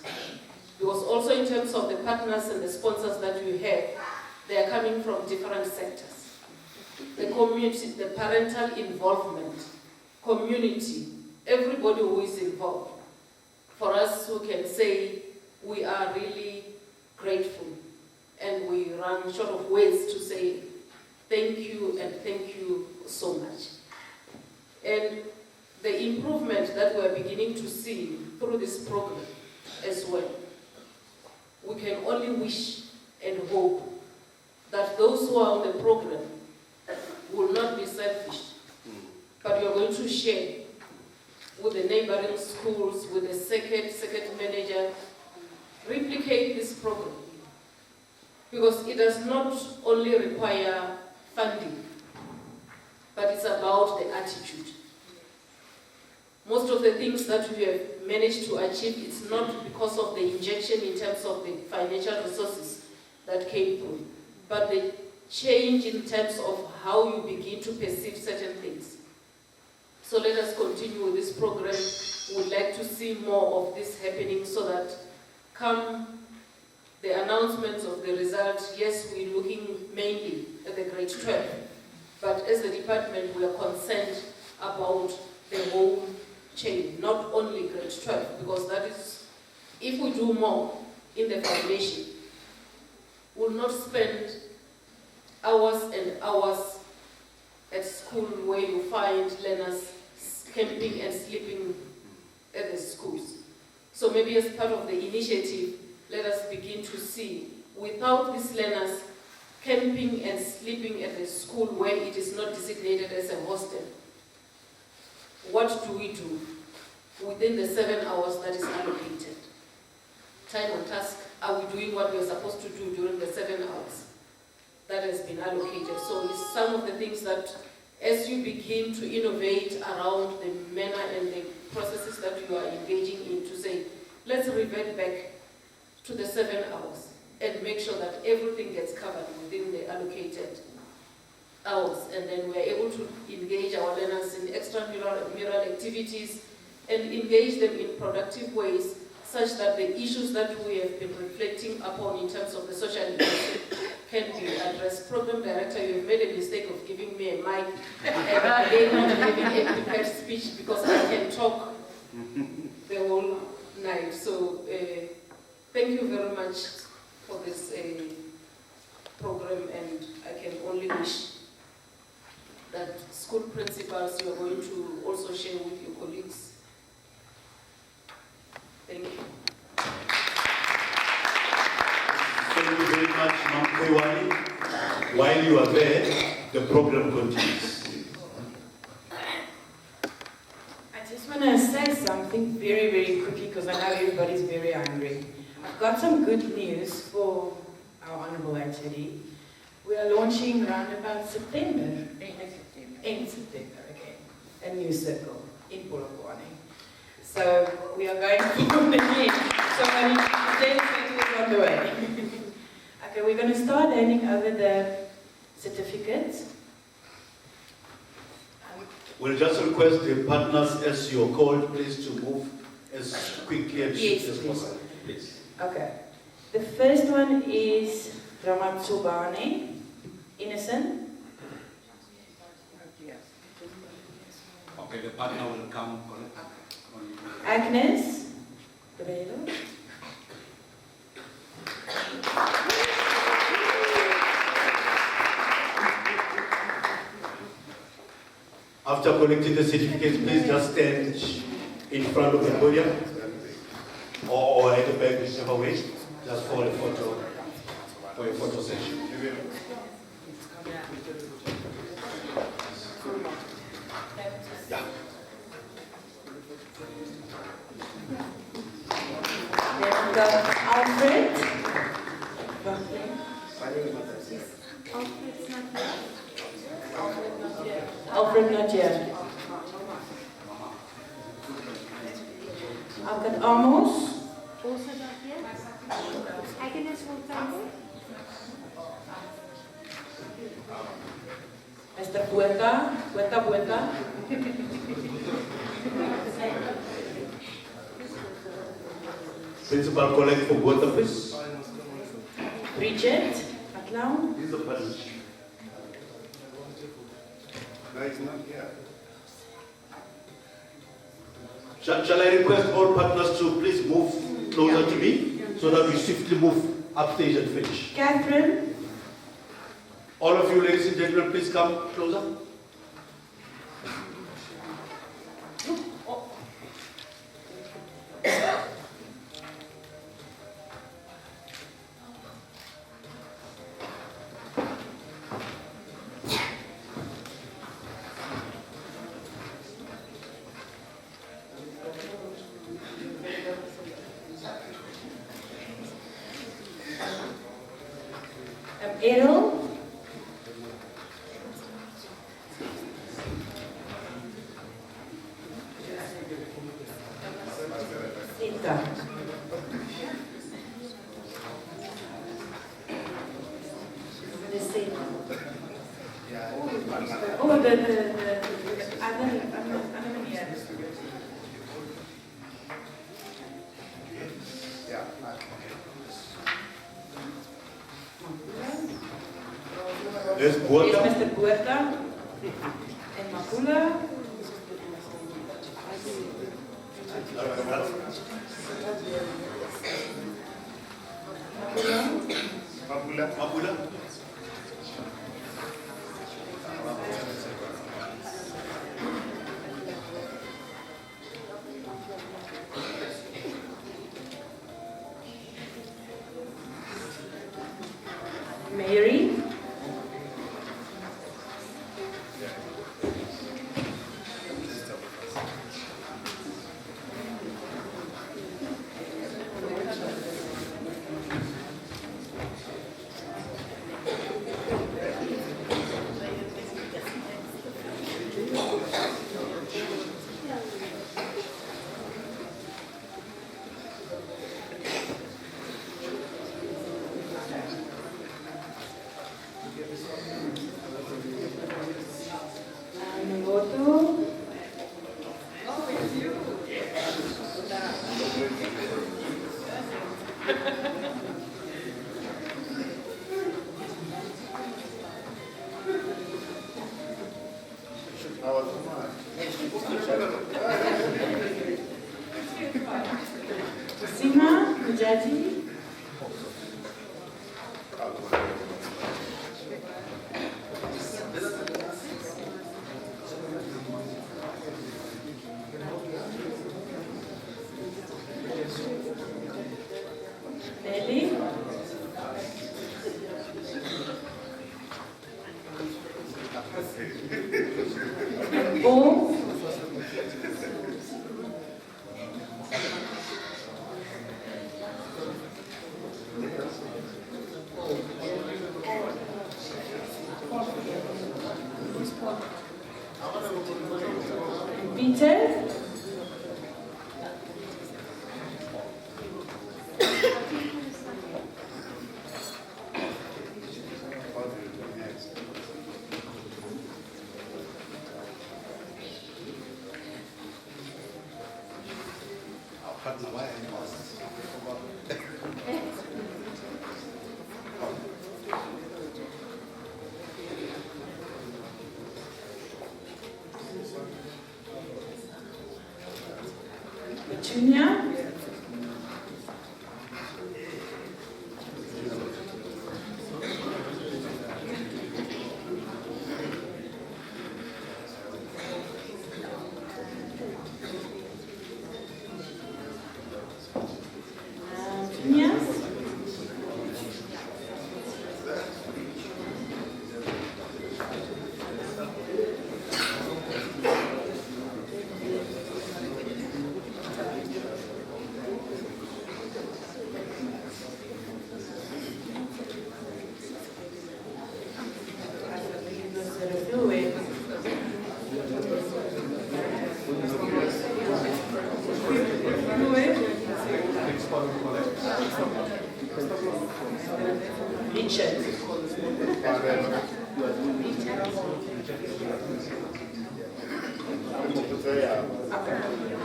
Because also in terms of the partners and the sponsors that you have, they are coming from different sectors. The community, the parental involvement, community, everybody who is involved. For us who can say we are really grateful, and we run short of words to say thank you and thank you so much. And the improvement that we're beginning to see through this program as well, we can only wish and hope that those who are on the program will not be selfish, but you're going to share with the neighboring schools, with the circuit manager, replicate this program. Because it does not only require funding, but it's about the attitude. Most of the things that we have managed to achieve, it's not because of the injection in terms of the financial resources that came through, but the change in terms of how you begin to perceive certain things. So let us continue with this program. We'd like to see more of this happening so that come the announcements of the results, yes, we're looking mainly at the grade 12, but as the department, we are concerned about the whole chain, not only grade 12, because that is, if we do more in the foundation, we'll not spend hours and hours at school where you find learners camping and sleeping at the schools. So maybe as part of the initiative, let us begin to see, without these learners camping and sleeping at the school where it is not designated as a hostel, what do we do within the 7 hours that is allocated? Time on task, are we doing what we are supposed to do during the 7 hours that has been allocated? So it's some of the things that, as you begin to innovate around the manner and the processes that you are engaging in, to say, let's revert back to the 7 hours and make sure that everything gets covered within the allocated hours, and then we're able to engage our learners in extramural activities and engage them in productive ways, such that the issues that we have been reflecting upon in terms of the social inclusion can be addressed. Program director, you have made a mistake of giving me a mic and again not having a prepared speech, because I can talk the whole night. So thank you very much for this program, and I can only wish that school principals, you are going to also share with your colleagues. Thank you. Thank you very much, Mam Kwewani. While you are there, the program continues. I just want to say something very, very quickly because I know everybody's very hungry. I've got some good news for our Honourable HOD. We are launching around about September. End September, okay. A new circle in Polokwane. So we are going forward again. So I'm on the way. Okay, we're going to start handing over the certificates. We'll just request the partners, as you're called, please to move as quickly and Yes, as possible. Please. Okay. The first one is Ramatsobane, Innocent. Okay, the partner will come. Agnes Brelo. After collecting the certificates, please just stand in front of the podium or at the back, whichever way, just for a photo session. Yeah. Then we got Alfred. Alfred not yet. I've got Amos. Also not yet. Agnes will come. Mr. Puerta. Puerta. Principal collect for both of us. Bridget. Atlau. This is the punch. No, it's not here. Shall I request all partners to please move closer to me so that we swiftly move upstage and finish? Catherine. All of you, ladies and gentlemen, please come closer. Errol. Sita. Oh, the other here. There's Puerta. Yes, Mr. Puerta. And Makula. Makula. Mary. Ngoto. Sima Mujaji. Nelly. Paul. Peter. Junior.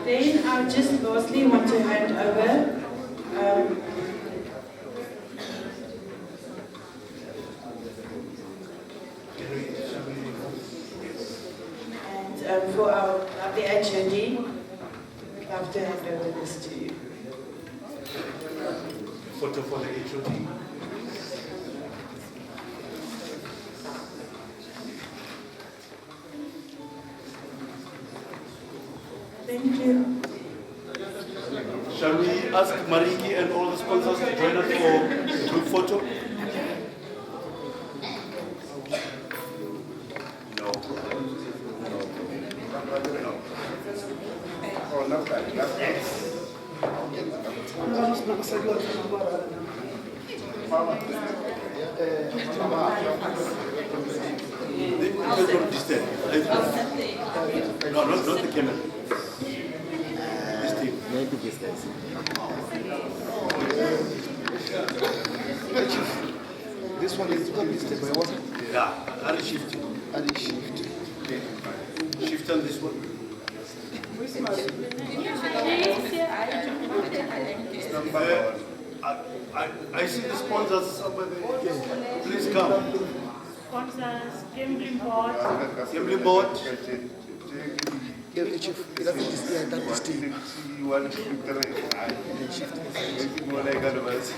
Then I just lastly want to hand over and for our lovely HOD, I'd love to hand over this to you. Photo for the HOD. Thank you. Shall we ask Mariki and all the sponsors to join us for a group photo? No. Oh, not bad. No, not the camera. Maybe this guys. This one is not listed by what? Yeah, add a shift. Add a shift. Shift on this one. I see the sponsors somewhere there. Please come. Sponsors, gambling board. Gambling board. Yeah, chief. That is the 1, 2, 3. Shift. More like otherwise.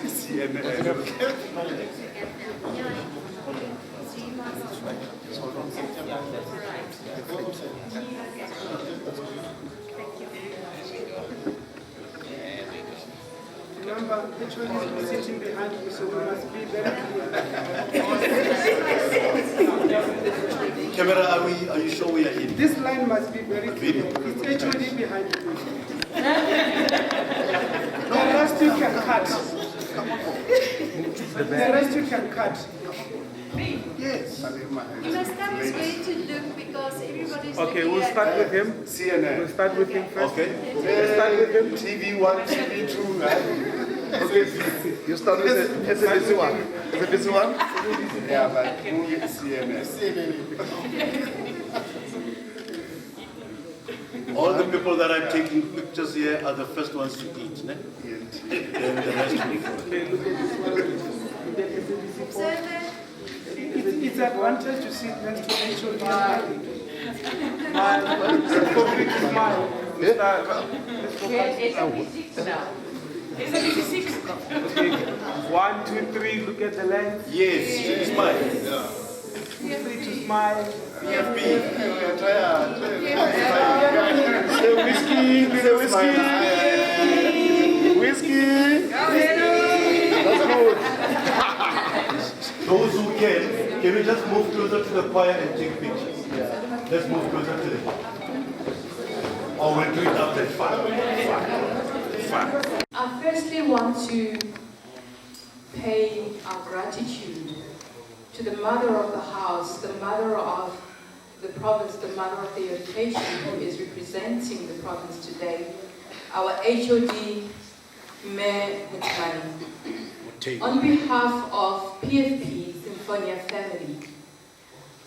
Remember, which one is sitting behind you, so we must be very clear. Camera, are you sure we are in? This line must be very clear. It's HOD behind you. The rest you can cut. The rest you can cut. Yes. You must tell us where to look because everybody's Okay, we'll start with him. CNN. We'll start with him first. Okay. We'll start with him. TV1, TV2, right? Okay, you start with the SABC one. SABC one? Yeah, but movie is CNN. All the people that are taking pictures here are the first ones to eat. Ne? Then the rest will follow. Okay, look at this one. Look at SABC4. It's advantage to sit next to HOD. Smile. Complete smile. SABC6 now. SABC6. Okay. 1, 2, 3. Look at the lens. Yes, smile. Feel free to smile. PFP. The whiskey. Whiskey. That's good. Those who can we just move closer to the choir and take pictures? Let's move closer to the. Or we'll do it after fun. I firstly want to pay our gratitude to the mother of the house, the mother of the province, the mother of the education, who is representing the province today, our HOD, Mayor Mutlani. On behalf of PFP Symphonia family,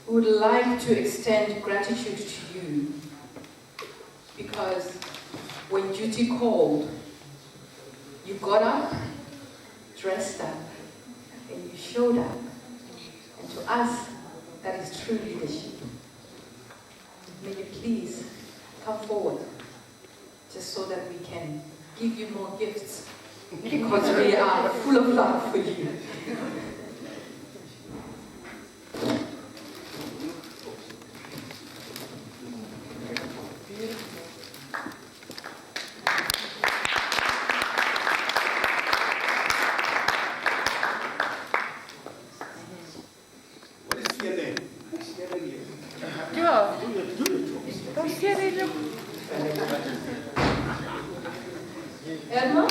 we would like to extend gratitude to you because when duty called, you got up, dressed up, and you showed up. And to us, that is true leadership. May you please come forward, just so that we can give you more gifts, because we are full of love for you. Edna?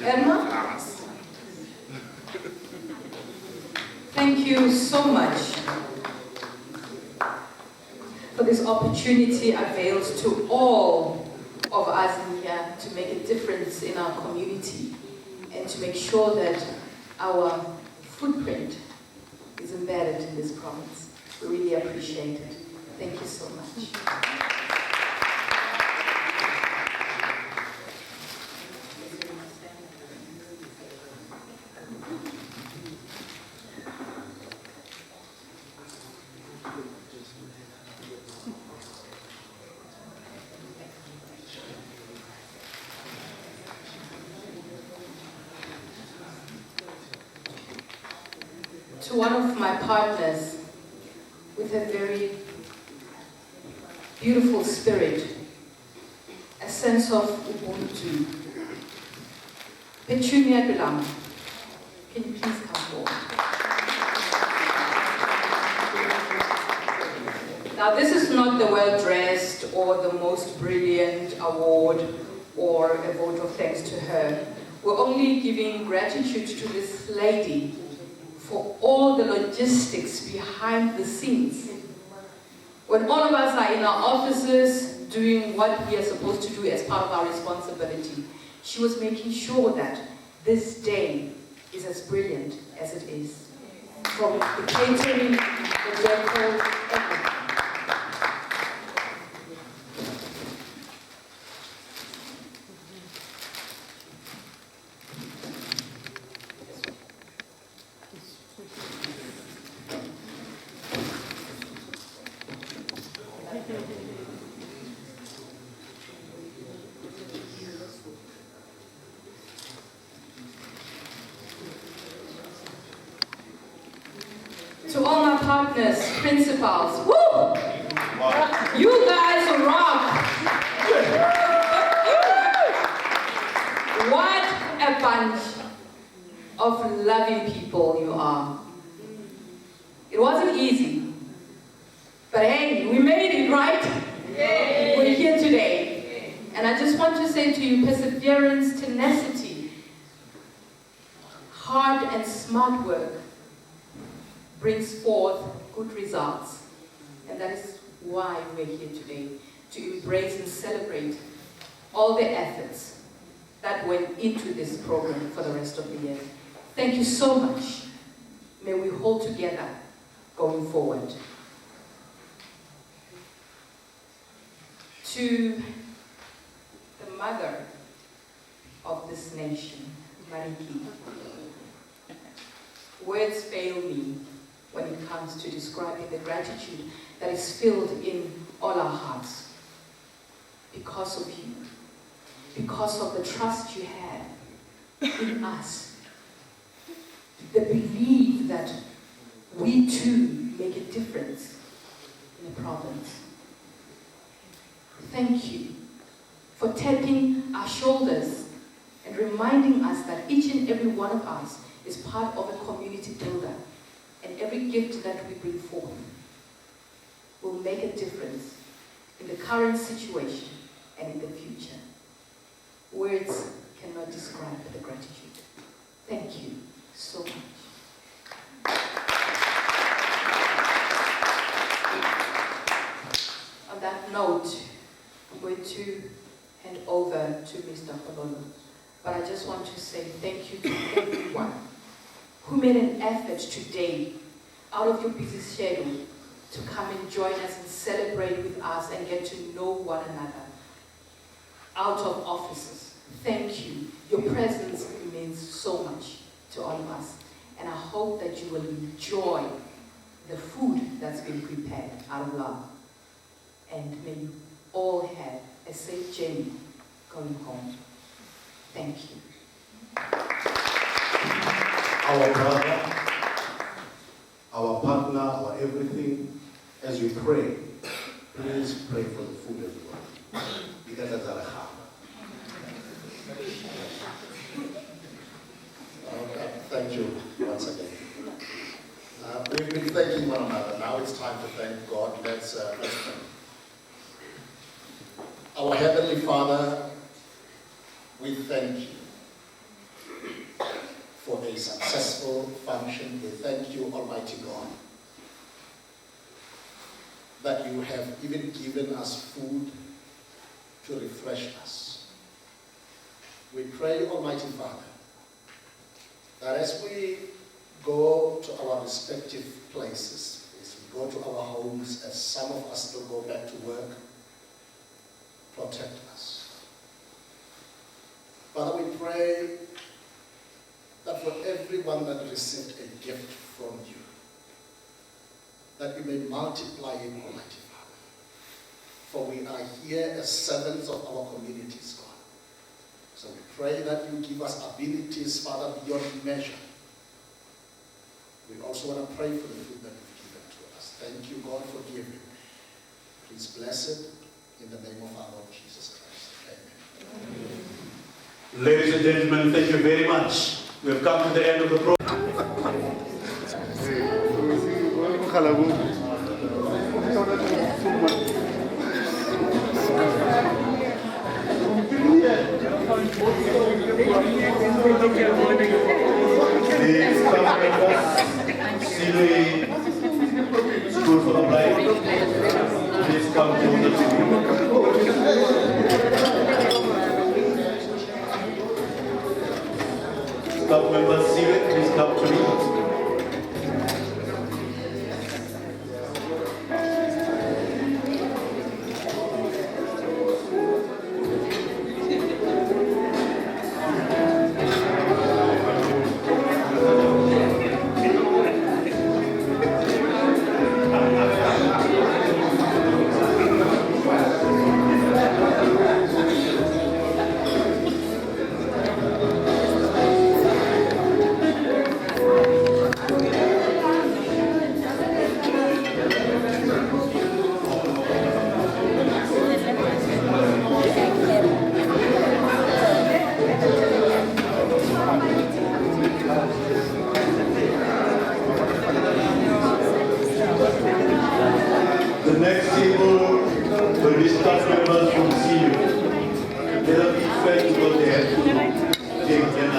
Edna? Thank you so much for this opportunity availed to all of us in here to make a difference in our community and to make sure that our footprint is embedded in this province. We really appreciate it. Thank you so much. To one of my partners with a very beautiful spirit, a sense of Ubuntu. Petunia Bilam, can you please come forward? Now this is not the well-dressed or the most brilliant award or a vote of thanks to her. We're only giving gratitude to this lady for all the logistics behind the scenes. When all of us are in our offices doing what we are supposed to do as part of our responsibility, she was making sure that this day is as brilliant as it is. From the catering, the decor, everything. To all my partners, principals, woo! Wow. You guys rock! What a bunch of loving people you are. It wasn't easy, but hey, we made it, right? Yay. We're here today. And I just want to say to you, perseverance, tenacity, hard and smart work brings forth good results. And that is why we're here today, to embrace and celebrate all the efforts that went into this program for the rest of the year. Thank you so much. May we hold together going forward. To the mother of this nation, Mariki, words fail me when it comes to describing the gratitude that is filled in all our hearts because of you, because of the trust you had in us, the belief that we too make a difference in the province. Thank you for tapping our shoulders and reminding us that each and every one of us is part of a community builder, and every gift that we bring forth will make a difference in the current situation and in the future. Words cannot describe the gratitude. Thank you so much. On that note, I'm going to hand over to Mr. Pololo, but I just want to say thank you to everyone who made an effort today out of your busy schedule to come and join us and celebrate with us and get to know one another out of offices. Thank you. Your presence means so much to all of us, and I hope that you will enjoy the food that's been prepared out of love, and may you all have a safe journey going home. Thank you. Our brother, our partner, our everything, as we pray, please pray for the food as well. Because that's our heart. Thank you once again. We've been thanking one another. Now it's time to thank God. Let's pray. Our Heavenly Father, we thank you for a successful function. We thank you, Almighty God, that you have even given us food to refresh us. We pray, Almighty Father, that as we go to our respective places, as we go to our homes, as some of us still go back to work, protect us. Father, we pray that for everyone that received a gift from you, that you may multiply it, Almighty Father. For we are here as servants of our communities, God. So we pray that you give us abilities, Father, beyond measure. We also want to pray for the food that you've given to us. Thank you, God, for giving. Please bless it in the name of our Lord Jesus Christ. Amen. Ladies and gentlemen, thank you very much. We have come to the end of the program. School for the Blind. Please come to the staff members seated, please come to me. The next table will be staff members from CU. Let them be fair to go there to take them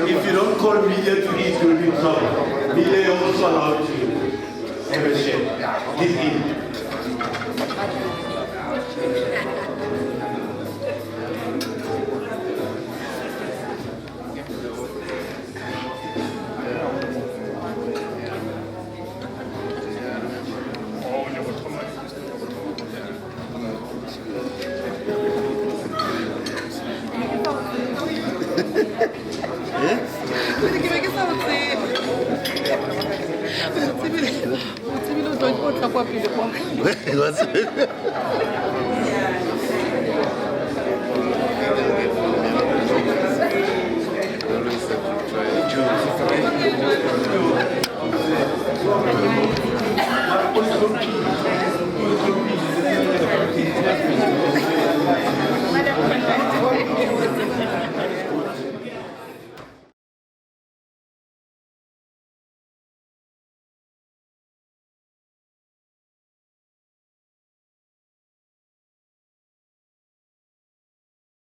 If you don't call media to eat, you'll be in trouble. Media is also allowed to have a share. This evening. What's Thank you.